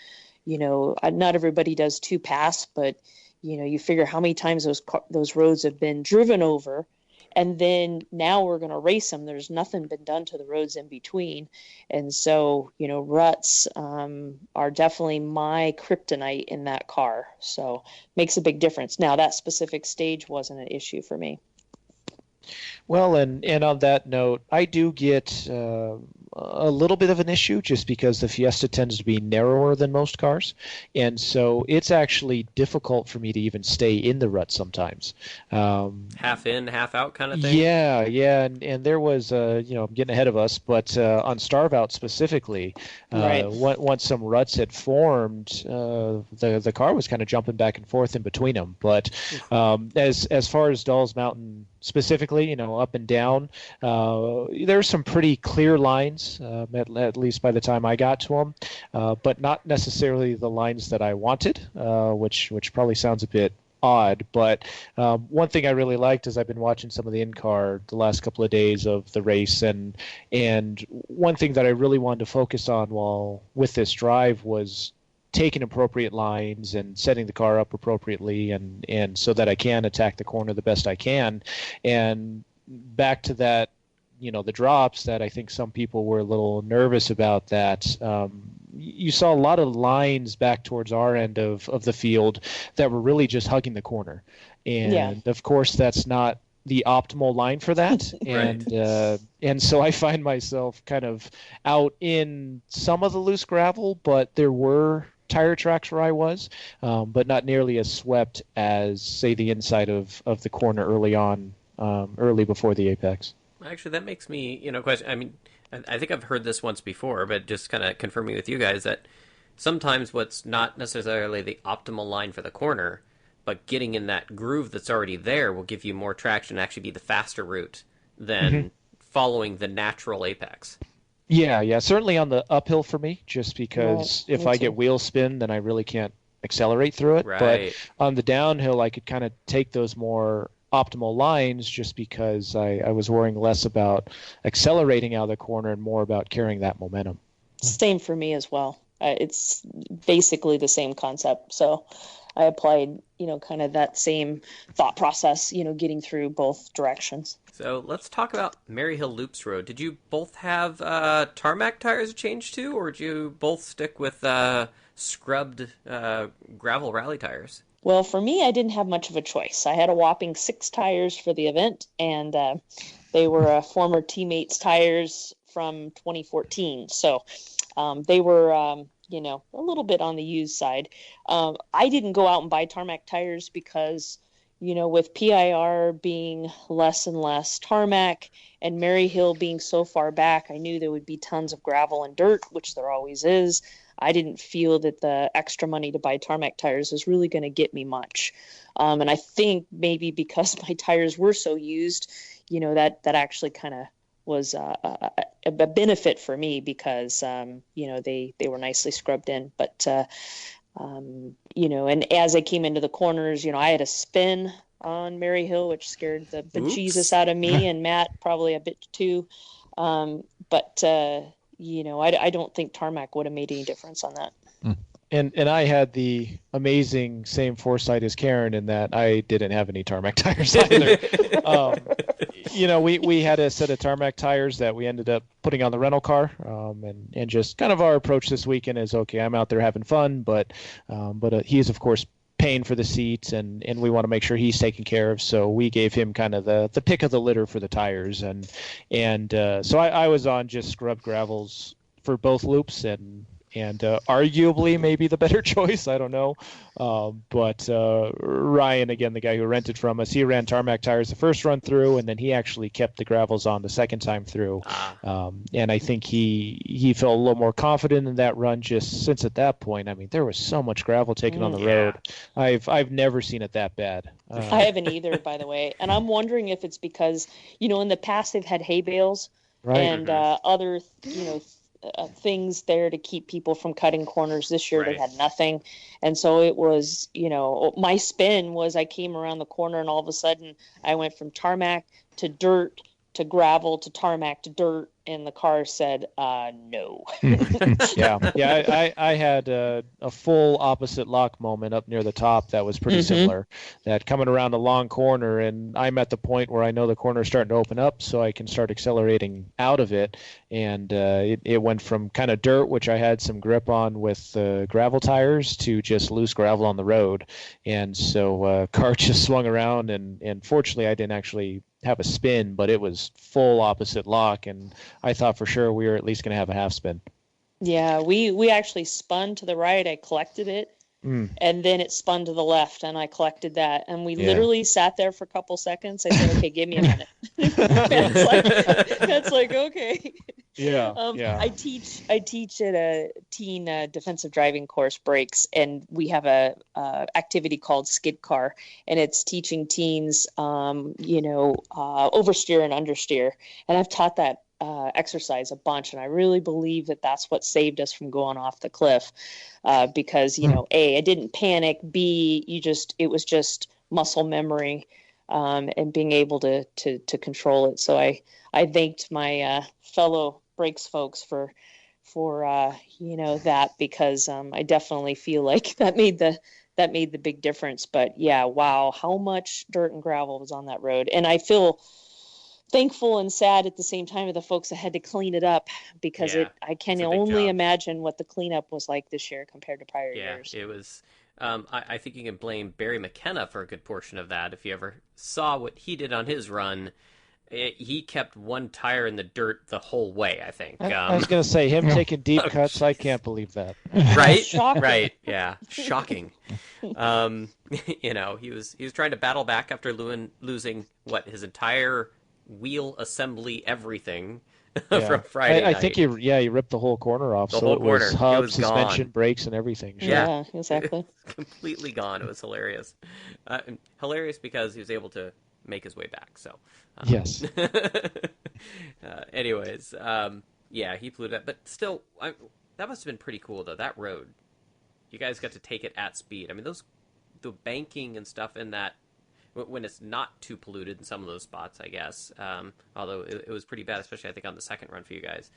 Not everybody does 2-pass, but you figure how many times those roads have been driven over, and then now we're going to race them. There's nothing been done to the roads in between, and so ruts are definitely my kryptonite in that car. So makes a big difference. Now that specific stage wasn't an issue for me. Well, and on that note, I do get a little bit of an issue just because the Fiesta tends to be narrower than most cars. And so it's actually difficult for me to even stay in the rut sometimes. Half in, half out kind of thing? Yeah. And there was, I'm getting ahead of us, but on Starve Out specifically, right. Once some ruts had formed, the car was kind of jumping back and forth in between them. But as far as Dolls Mountain specifically, up and down, there's some pretty clear lines, at least by the time I got to them, but not necessarily the lines that I wanted, which probably sounds a bit odd. But one thing I really liked is I've been watching some of the in-car the last couple of days of the race, and one thing that I really wanted to focus on while with this drive was taking appropriate lines and setting the car up appropriately and so that I can attack the corner the best I can. And back to that, the drops that I think some people were a little nervous about, that you saw a lot of lines back towards our end of the field that were really just hugging the corner. And of course that's not the optimal line for that. Right. And so I find myself kind of out in some of the loose gravel, but there were tire tracks where I was, but not nearly as swept as, say, the inside of the corner early on, early before the apex. Actually, that makes me, question. I mean, I think I've heard this once before, but just kind of confirming with you guys that sometimes what's not necessarily the optimal line for the corner, but getting in that groove that's already there will give you more traction and actually be the faster route than following the natural apex. Yeah, certainly on the uphill for me, just because if I get wheel spin, then I really can't accelerate through it. Right. But on the downhill, I could kind of take those more optimal lines just because I was worrying less about accelerating out of the corner and more about carrying that momentum. Same for me as well. It's basically the same concept. So I applied, kind of that same thought process, getting through both directions. So let's talk about Maryhill Loops Road. Did you both have tarmac tires to change to, or did you both stick with scrubbed gravel rally tires? Well, for me, I didn't have much of a choice. I had a whopping 6 tires for the event, and they were former teammates' tires from 2014. So they were, a little bit on the used side. I didn't go out and buy tarmac tires because, with PIR being less and less tarmac and Maryhill being so far back, I knew there would be tons of gravel and dirt, which there always is. I didn't feel that the extra money to buy tarmac tires was really going to get me much. And I think maybe because my tires were so used, that actually kind of was a benefit for me because, they were nicely scrubbed in. But, and as I came into the corners, I had a spin on Maryhill, which scared the bejesus out of me and Matt probably a bit too. I don't think tarmac would have made any difference on that. And I had the amazing same foresight as Karen in that I didn't have any tarmac tires either. We had a set of tarmac tires that we ended up putting on the rental car, and just kind of our approach this weekend is, okay, I'm out there having fun, but he is of course paying for the seats, and we want to make sure he's taken care of. So we gave him kind of the pick of the litter for the tires, and so I was on just scrubbed gravels for both loops, and arguably maybe the better choice. I don't know. But Ryan, again, the guy who rented from us, he ran tarmac tires the first run through, and then he actually kept the gravels on the second time through. And I think he felt a little more confident in that run just since at that point, I mean, there was so much gravel taken on the road. I've never seen it that bad. I haven't either, by the way. And I'm wondering if it's because, in the past they've had hay bales and other, things there to keep people from cutting corners. This year they had nothing. And so it was, my spin was I came around the corner and all of a sudden I went from tarmac to dirt to gravel to tarmac to dirt, and the car said no. I had a full opposite lock moment up near the top that was pretty similar, that coming around a long corner, and I'm at the point where I know the corner is starting to open up so I can start accelerating out of it, and it went from kind of dirt, which I had some grip on with gravel tires, to just loose gravel on the road. And so car just swung around, and fortunately I didn't actually have a spin, but it was full opposite lock, and I thought for sure we were at least going to have a half spin. Yeah, we actually spun to the right. I collected it, and then it spun to the left, and I collected that. And we literally sat there for a couple seconds. I said, okay, give me a minute. That's like, okay. I teach at a teen defensive driving course, brakes, and we have a activity called skid car, and it's teaching teens oversteer and understeer, and I've taught that exercise a bunch, and I really believe that that's what saved us from going off the cliff, because A, I didn't panic, B, it was just muscle memory, and being able to control it. So I thanked my fellow brakes folks for that, because I definitely feel like that made the big difference. But yeah, wow, how much dirt and gravel was on that road. And I feel thankful and sad at the same time of the folks that had to clean it up, because I can only imagine what the cleanup was like this year compared to prior years. It was. I think you can blame Barry McKenna for a good portion of that. If you ever saw what he did on his run, He kept one tire in the dirt the whole way, I think. I was going to say, him taking deep cuts, I can't believe that. Right? Shocking. Right, yeah. Shocking. He was trying to battle back after losing, his entire wheel assembly everything from Friday night. I think he ripped the whole corner off. The whole corner. Was hub, it was suspension, gone. brakes, and everything. Sure. Yeah, exactly. Completely gone. It was hilarious. Hilarious because he was able to make his way back. So yes. Anyways, he flew that, but still, that must have been pretty cool though. That road, you guys got to take it at speed. I mean, the banking and stuff in that when it's not too polluted in some of those spots, I guess. Although it was pretty bad, especially I think on the second run for you guys.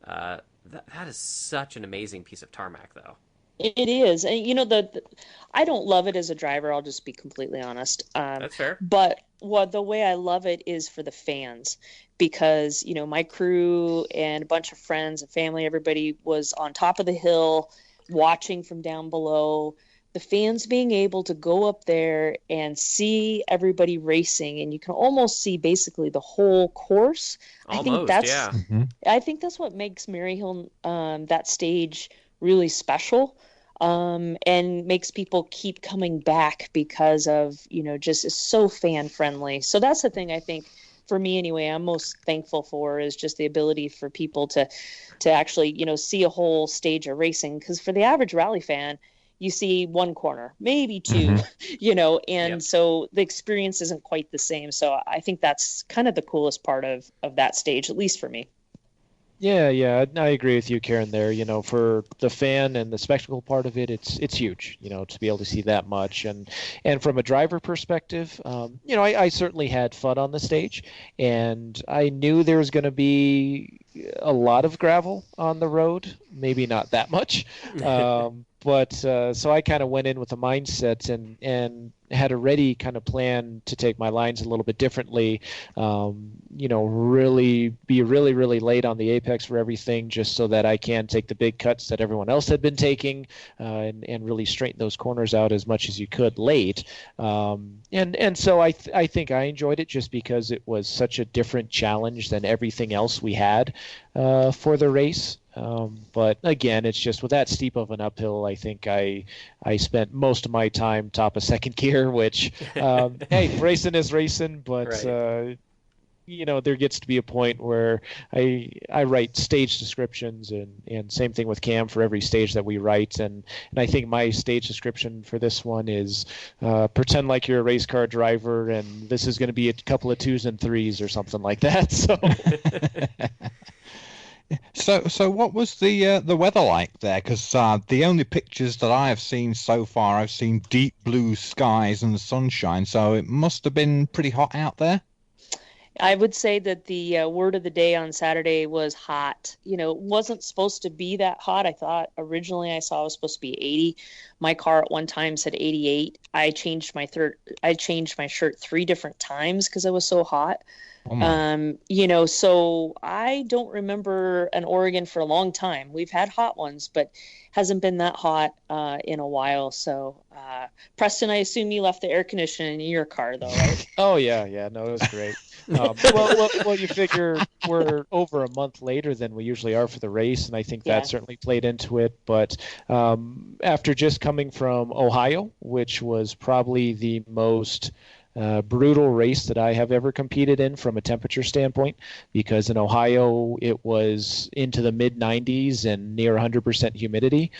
That is such an amazing piece of tarmac, though. It is, and I don't love it as a driver. I'll just be completely honest. That's fair. But the way I love it is for the fans, because my crew and a bunch of friends and family, everybody was on top of the hill, watching from down below. The fans being able to go up there and see everybody racing, and you can almost see basically the whole course. Almost, I think that's what makes Maryhill, that stage, really special, and makes people keep coming back because of just is so fan friendly. So that's the thing I think for me anyway I'm most thankful for, is just the ability for people to actually see a whole stage of racing, because for the average rally fan you see one corner, maybe two, and so the experience isn't quite the same. So I think that's kind of the coolest part of that stage, at least for me. Yeah, I agree with you, Karen, there. For the fan and the spectacle part of it, it's huge, to be able to see that much. And from a driver perspective, I certainly had fun on the stage, and I knew there was going to be a lot of gravel on the road, maybe not that much. But so I kind of went in with a mindset and had already kind of planned to take my lines a little bit differently, really be really late on the apex for everything, just so that I can take the big cuts that everyone else had been taking, and really straighten those corners out as much as you could late. And so I think I enjoyed it just because it was such a different challenge than everything else we had for the race. But again, it's just with that steep of an uphill, I think I spent most of my time top of second gear, which, hey, racing is racing, but, right. There gets to be a point where I write stage descriptions, and same thing with Cam for every stage that we write. And I think my stage description for this one is pretend like you're a race car driver, and this is going to be a couple of 2s and 3s or something like that. So what was the weather like there? Because the only pictures that I have seen so far, I've seen deep blue skies and the sunshine. So it must have been pretty hot out there. I would say that the word of the day on Saturday was hot. It wasn't supposed to be that hot. I thought originally I saw it was supposed to be 80. My car at one time said 88. I changed my shirt 3 different times because it was so hot. So I don't remember an Oregon for a long time. We've had hot ones, but hasn't been that hot in a while. So, Preston, I assume you left the air conditioning in your car, though, right? Oh yeah, no, it was great. Well, you figure we're over a month later than we usually are for the race, and I think that certainly played into it. But after just coming from Ohio, which was probably the most brutal race that I have ever competed in from a temperature standpoint, because in Ohio it was into the mid 90s and near 100% humidity.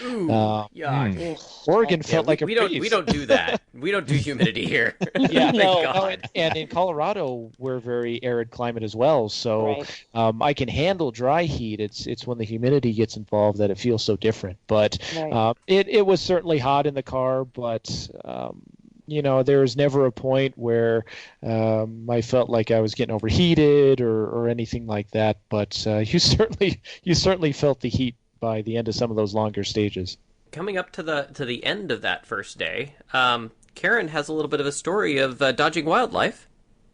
Oregon felt like a breeze. We don't do that. We don't do humidity here. Yeah, Thank God. And in Colorado we're very arid climate as well, so I can handle dry heat. It's when the humidity gets involved that it feels so different. But it was certainly hot in the car, but there was never a point where I felt like I was getting overheated or anything like that. But you certainly felt the heat by the end of some of those longer stages. Coming up to the end of that first day, Karen has a little bit of a story of dodging wildlife.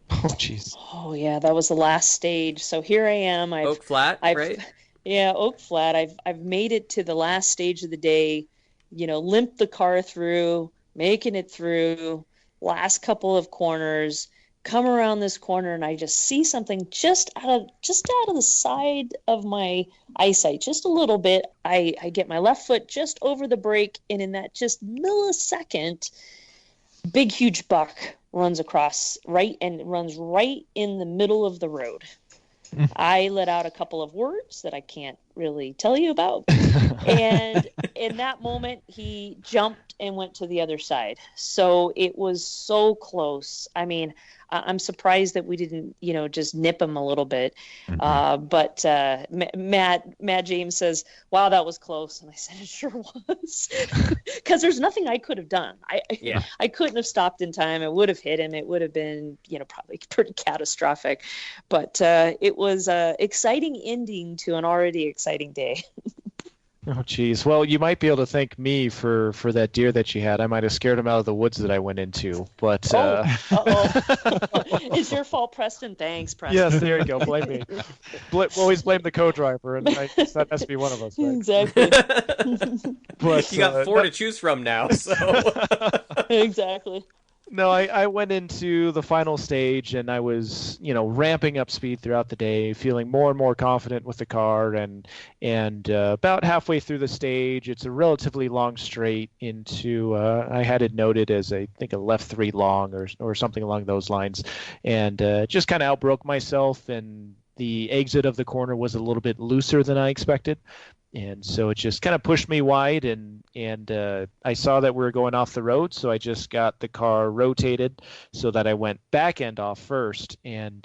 Oh, jeez. Oh, yeah, that was the last stage. So here I am. Oak Flat, right? Yeah, Oak Flat. I've made it to the last stage of the day. Limped the car through, making it through, last couple of corners, come around this corner and I just see something just out of the side of my eyesight, just a little bit. I get my left foot just over the brake, and in that just millisecond, big huge buck runs across runs right in the middle of the road. I let out a couple of words that I can't really tell you about. And in that moment, he jumped and went to the other side. So it was so close. I mean, I'm surprised that we didn't, just nip him a little bit. But Matt James says, wow, that was close. And I said, it sure was. Because there's nothing I could have done. I couldn't have stopped in time. It would have hit him. It would have been, probably pretty catastrophic. But it was an exciting ending to an already exciting day. Oh, geez. Well, you might be able to thank me for that deer that you had. I might have scared him out of the woods that I went into. But It's your fault, Preston. Thanks, Preston. Yes, there you go. Blame me. Always blame the co-driver, and that has to be one of us, right? Exactly. But you got four to choose from now, so exactly. No, I went into the final stage, and I was, ramping up speed throughout the day, feeling more and more confident with the car, and about halfway through the stage, it's a relatively long straight into, I had it noted as, I think, a left 3 long or something along those lines, and just kind of outbroke myself, and the exit of the corner was a little bit looser than I expected. And so it just kind of pushed me wide, and I saw that we were going off the road, so I just got the car rotated so that I went back end off first, and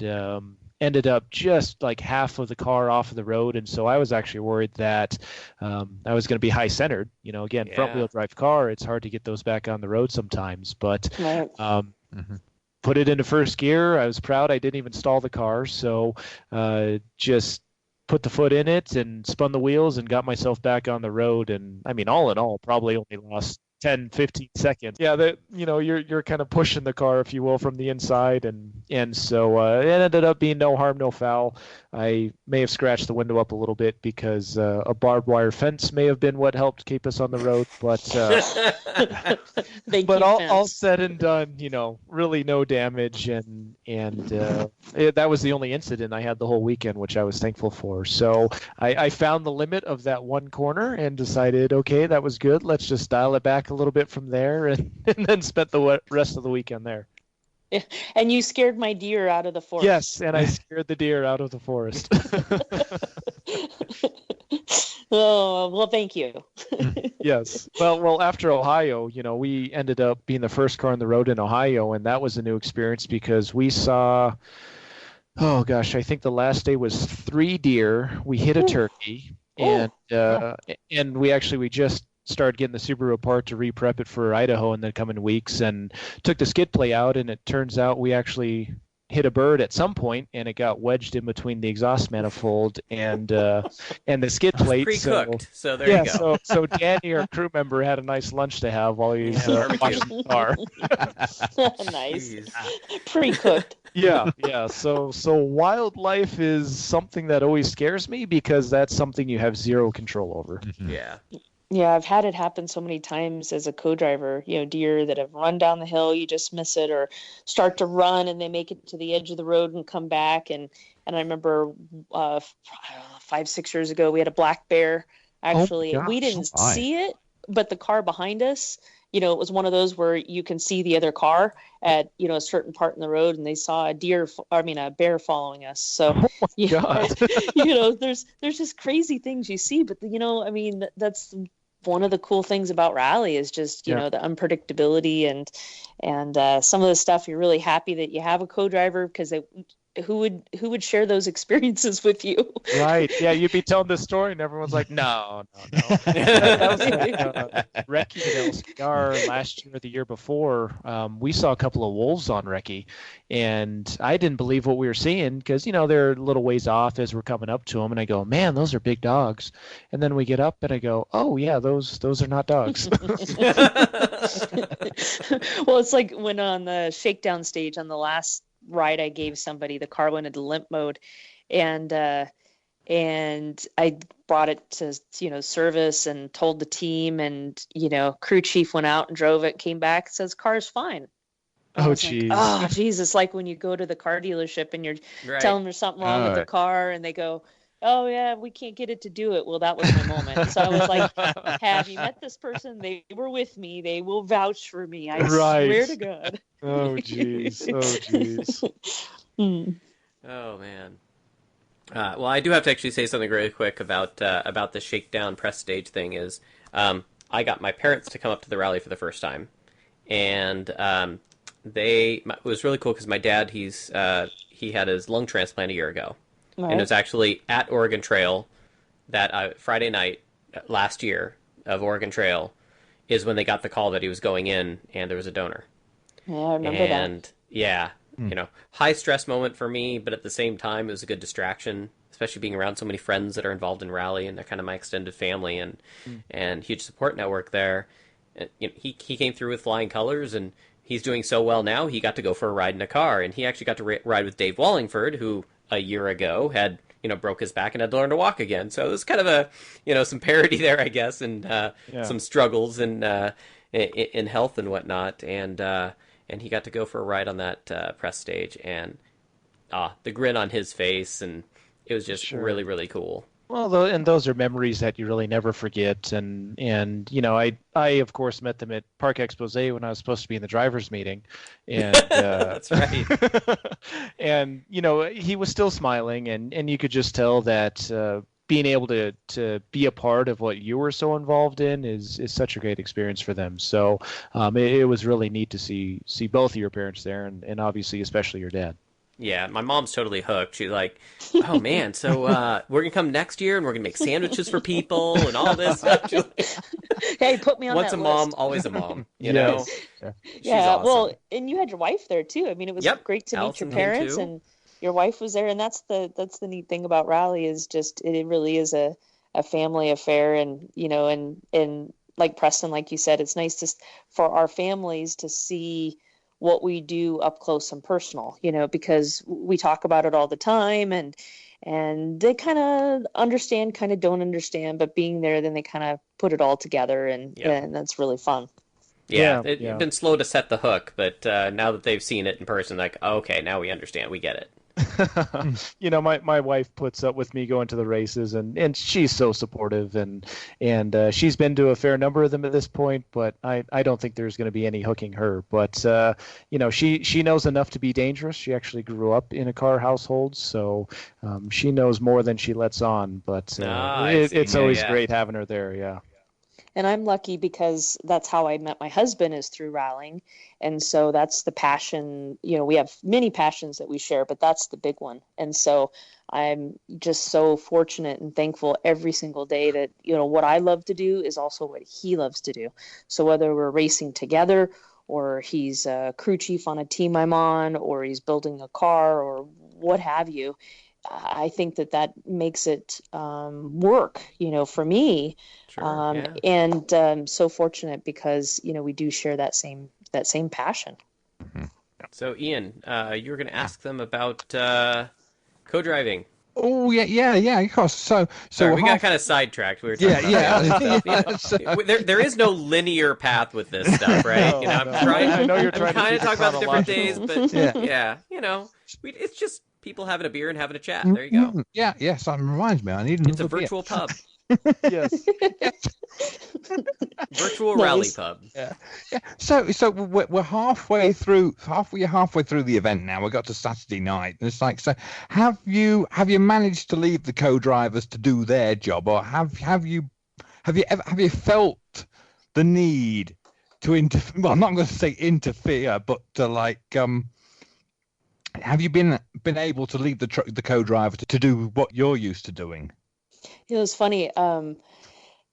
ended up just like half of the car off of the road. And so I was actually worried that I was going to be high centered. Again, front wheel drive car, it's hard to get those back on the road sometimes, but put it into first gear. I was proud I didn't even stall the car, so just put the foot in it and spun the wheels and got myself back on the road. And I mean, all in all, probably only lost 10, 15 seconds. Yeah, you're kind of pushing the car, if you will, from the inside, and so it ended up being no harm, no foul. I may have scratched the window up a little bit because a barbed wire fence may have been what helped keep us on the road, but all said and done, really no damage, and that was the only incident I had the whole weekend, which I was thankful for. So I found the limit of that one corner and decided, okay, that was good. Let's just dial it back a little bit from there, and then spent the rest of the weekend there. Yeah. And you scared my deer out of the forest. Yes, and I scared the deer out of the forest. Oh, well, thank you. Yes. Well, after Ohio, we ended up being the first car on the road in Ohio, and that was a new experience because we saw, oh gosh, I think the last day was 3 deer. We hit a turkey, and we just started getting the Subaru apart to re-prep it for Idaho in the coming weeks, and took the skid plate out, and it turns out we actually hit a bird at some point, and it got wedged in between the exhaust manifold and the skid plate. Pre-cooked, so there you go. So Danny, our crew member, had a nice lunch to have while he was washing the car. Nice. Pre-cooked. Yeah. So wildlife is something that always scares me because that's something you have zero control over. Yeah. Yeah, I've had it happen so many times as a co-driver, deer that have run down the hill, you just miss it, or start to run and they make it to the edge of the road and come back. And I remember 5-6 years ago, we had a black bear, actually. Oh, gosh, we didn't see it, but the car behind us, it was one of those where you can see the other car at, a certain part in the road, and they saw a bear following us. So, there's just crazy things you see, but that's one of the cool things about rally is just, the unpredictability and some of the stuff you're really happy that you have a co-driver because who would share those experiences with you? Right. Yeah, you'd be telling this story and everyone's like, no. That was Recce at LCR last year or the year before. We saw a couple of wolves on Recce, and I didn't believe what we were seeing because, they're a little ways off as we're coming up to them, and I go, man, those are big dogs. And then we get up and I go, oh yeah, those are not dogs. Well, it's like when on the shakedown stage on the last ride I gave somebody, the car went into limp mode, and I brought it to service and told the team, and crew chief went out and drove it, came back, says car's fine. Oh, jeez. Oh, geez. It's like when you go to the car dealership and you're telling them there's something wrong with the car, and they go, oh, yeah, we can't get it to do it. Well, that was my moment. So I was like, have you met this person? They were with me. They will vouch for me. I swear to God. Oh, jeez. Oh, jeez. Oh, man. Well, I do have to actually say something really quick about the shakedown press stage thing. Is I got my parents to come up to the rally for the first time, and it was really cool because my dad, he had his lung transplant a year ago. Right. And it was actually at Oregon Trail that Friday night last year of Oregon Trail is when they got the call that he was going in and there was a donor. Yeah, I remember that. And yeah, high stress moment for me, but at the same time it was a good distraction, especially being around so many friends that are involved in rally, and they're kind of my extended family and huge support network there. And, he came through with flying colors, and he's doing so well now. He got to go for a ride in a car, and he actually got to ride with Dave Wallingford, who a year ago had broke his back and had to learn to walk again. So it was kind of a some parity there, I guess, and some struggles in health and whatnot, and he got to go for a ride on that press stage, and the grin on his face, and it was just really, really cool. Well, and those are memories that you really never forget. And I of course met them at Park Expose when I was supposed to be in the driver's meeting, and that's right. And he was still smiling, and you could just tell that being able to be a part of what you were so involved in is such a great experience for them. So it was really neat to see both of your parents there, and obviously especially your dad. Yeah, my mom's totally hooked. She's like, oh, man, so we're going to come next year, and we're going to make sandwiches for people and all this stuff. Hey, put me on Once that a list. mom, always a mom, you know? Yeah, awesome. Well, and you had your wife there, too. I mean, it was great to Allison meet your parents, and your wife was there, and that's the neat thing about Rally is just it really is a family affair, and, and like Preston, like you said, it's nice for our families to see what we do up close and personal, because we talk about it all the time, and they kind of understand, kind of don't understand, but being there, then they kind of put it all together, and that's really fun. It's been slow to set the hook, but now that they've seen it in person, like, okay, now we understand, we get it. My wife puts up with me going to the races, and she's so supportive, and she's been to a fair number of them at this point, but I don't think there's going to be any hooking her. But she knows enough to be dangerous. She actually grew up in a car household, so she knows more than she lets on. But it's always great having her there. Yeah. And I'm lucky because that's how I met my husband, is through rallying. And so that's the passion. We have many passions that we share, but that's the big one. And so I'm just so fortunate and thankful every single day that, what I love to do is also what he loves to do. So whether we're racing together, or he's a crew chief on a team I'm on, or he's building a car, or what have you, I think that makes it work, for me. Sure, And so fortunate because, we do share that same passion. Mm-hmm. So, Ian, you were going to ask them about co-driving. Oh, yeah, of course. So sorry, we got kind of sidetracked. We were talking about there is no linear path with this stuff, right? I'm trying. I know you're trying to kind of talk about the different days, but it's just people having a beer and having a chat. There you go. Yeah, yes, that reminds me. I need another It's a virtual beer. pub. Yes. Virtual rally pub. Yeah. So we're halfway through the event now. We got to Saturday night, and it's like, so have you managed to leave the co-drivers to do their job, or have you felt the need to interfere? Well, I'm not going to say interfere, but to have you been able to leave the co-driver to do what you're used to doing? It was funny.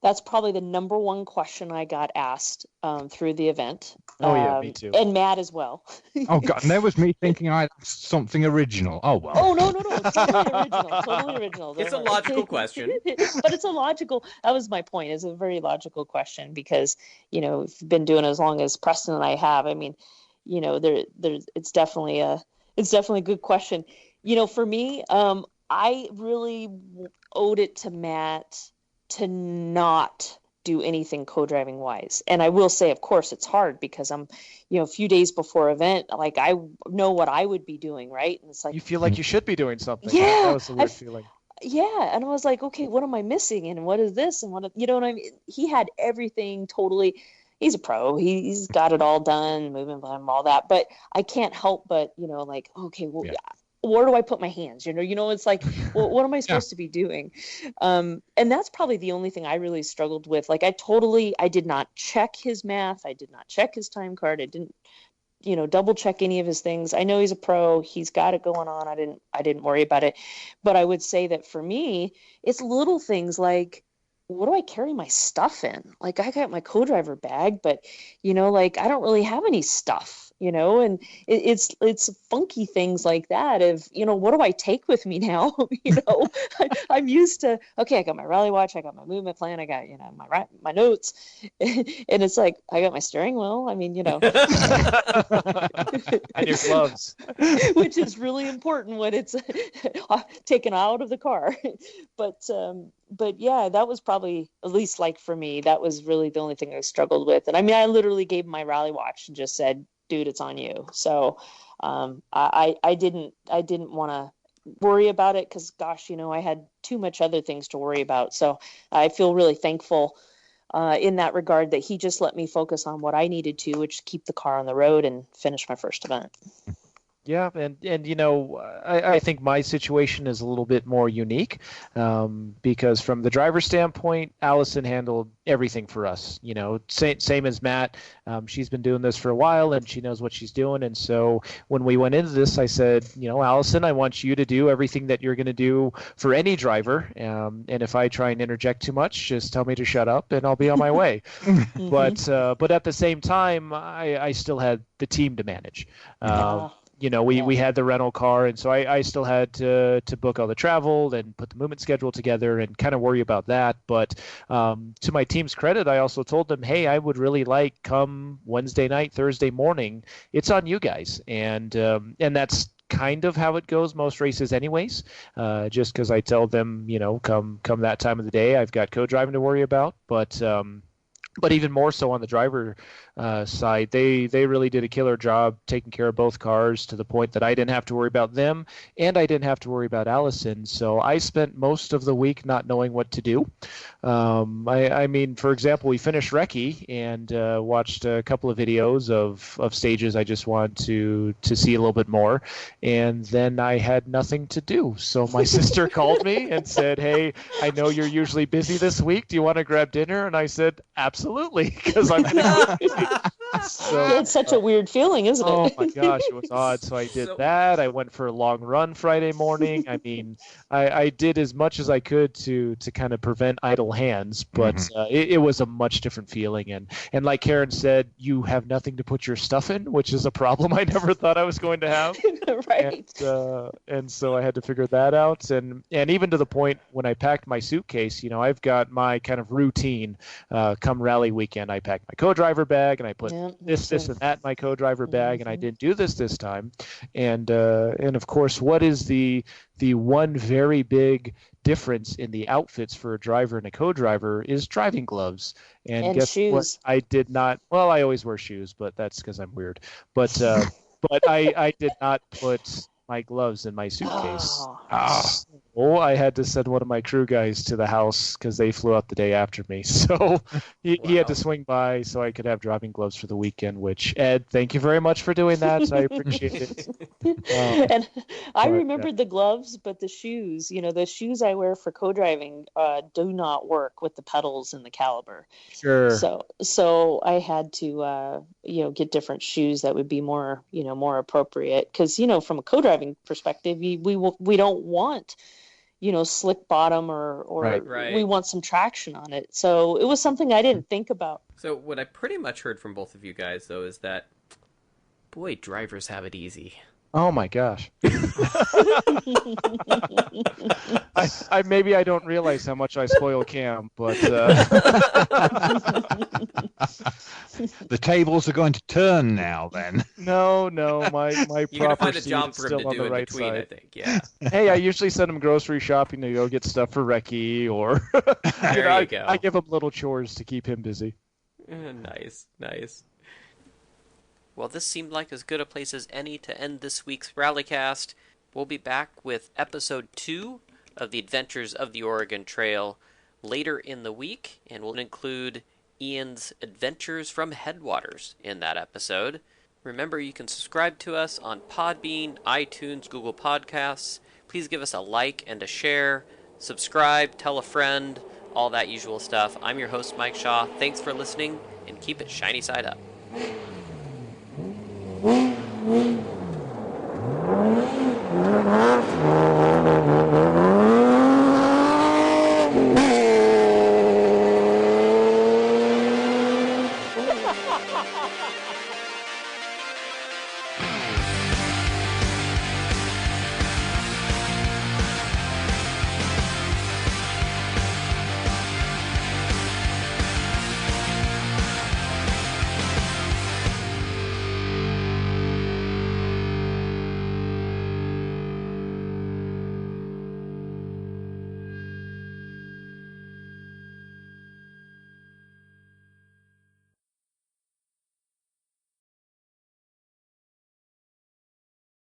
That's probably the number one question I got asked through the event. Oh, yeah, me too. And Matt as well. Oh, God, and there was me thinking I'd asked something original. Oh, well. Oh, no. Totally original. It's a logical question. But it's that was my point. It's a very logical question because, if you've been doing it as long as Preston and I have, I mean, it's definitely a good question. For me, I really owed it to Matt to not do anything co-driving wise. And I will say, of course, it's hard because I'm, a few days before event, like I know what I would be doing, right? And it's like you feel like you should be doing something. Yeah, That was a weird feeling. Yeah, and I was like, okay, what am I missing? And what is this? And you know what I mean? He had everything totally. He's a pro. He's got it all done, moving from all that. But I can't help but, like, okay, well, where do I put my hands? It's like, well, what am I supposed to be doing? And that's probably the only thing I really struggled with. Like, I did not check his math. I did not check his time card. I didn't, double check any of his things. I know he's a pro. He's got it going on. I didn't worry about it. But I would say that for me, it's little things like, what do I carry my stuff in? Like, I got my co-driver bag, but, like, I don't really have any stuff, and it's funky things like that of, what do I take with me now? I'm used to, okay, I got my rally watch, I got my movement plan, I got, my notes, and it's like, I got my steering wheel. I mean, and your gloves, which is really important when it's taken out of the car. But yeah, that was probably, at least like for me, that was really the only thing I struggled with. And I mean, I literally gave him my rally watch and just said, dude, it's on you. So I didn't want to worry about it because, gosh, I had too much other things to worry about. So I feel really thankful in that regard that he just let me focus on what I needed to, which is keep the car on the road and finish my first event. Yeah, and I think my situation is a little bit more unique because from the driver's standpoint, Allison handled everything for us. Same as Matt. She's been doing this for a while and she knows what she's doing. And so when we went into this, I said, Allison, I want you to do everything that you're going to do for any driver. And if I try and interject too much, just tell me to shut up and I'll be on my way. But at the same time, I still had the team to manage. We had the rental car, and so I still had to book all the travel and put the movement schedule together and kind of worry about that. But to my team's credit, I also told them, hey, I would really like come Wednesday night, Thursday morning, it's on you guys. And that's kind of how it goes most races anyways, just because I tell them, come that time of the day, I've got co-driving to worry about. But even more so on the driver side, they really did a killer job taking care of both cars to the point that I didn't have to worry about them and I didn't have to worry about Allison. So I spent most of the week not knowing what to do. I mean, for example, we finished Recce and watched a couple of videos of stages I just wanted to see a little bit more. And then I had nothing to do. So my sister called me and said, hey, I know you're usually busy this week. Do you want to grab dinner? And I said, absolutely, because I'm busy. So, it's such a weird feeling, isn't it? Oh my gosh, it was odd. So I did that. I went for a long run Friday morning. I mean, I did as much as I could to kind of prevent idle hands, but it was a much different feeling. And like Karen said, you have nothing to put your stuff in, which is a problem I never thought I was going to have. Right. And so I had to figure that out. And even to the point when I packed my suitcase, I've got my kind of routine. Come rally weekend, I packed my co-driver bag and I put this and that in my co-driver bag, and I didn't do this time. And of course, what is the one very big difference in the outfits for a driver and a co-driver is driving gloves. And guess shoes. What? I did not. Well, I always wear shoes, but that's because I'm weird. But I did not put my gloves in my suitcase. So I had to send one of my crew guys to the house because they flew out the day after me. So he had to swing by so I could have driving gloves for the weekend, which, Ed, thank you very much for doing that. I appreciate it. And I remembered the gloves, but the shoes, the shoes I wear for co-driving do not work with the pedals and the caliber. Sure. So I had to, get different shoes that would be more, more appropriate. Because, from a co-driving perspective, we don't want slick bottom or right. We want some traction on it. So it was something I didn't think about. So what I pretty much heard from both of you guys, though, is that, boy, drivers have it easy. Oh my gosh. I maybe I don't realize how much I spoil Cam, but The tables are going to turn now. Then. no, my You're gonna proper find a seat job is for him to still on do the in right between, I side. think. Yeah. Hey, I usually send him grocery shopping to go get stuff for Recce, or There you go. I give him little chores to keep him busy. Nice. Well, this seemed like as good a place as any to end this week's RallyCast. We'll be back with episode 2 of the Adventures of the Oregon Trail later in the week, and we'll include Ian's Adventures from Headwaters in that episode. Remember, you can subscribe to us on Podbean, iTunes, Google Podcasts. Please give us a like and a share. Subscribe, tell a friend, all that usual stuff. I'm your host, Mike Shaw. Thanks for listening, and keep it shiny side up. Thank you.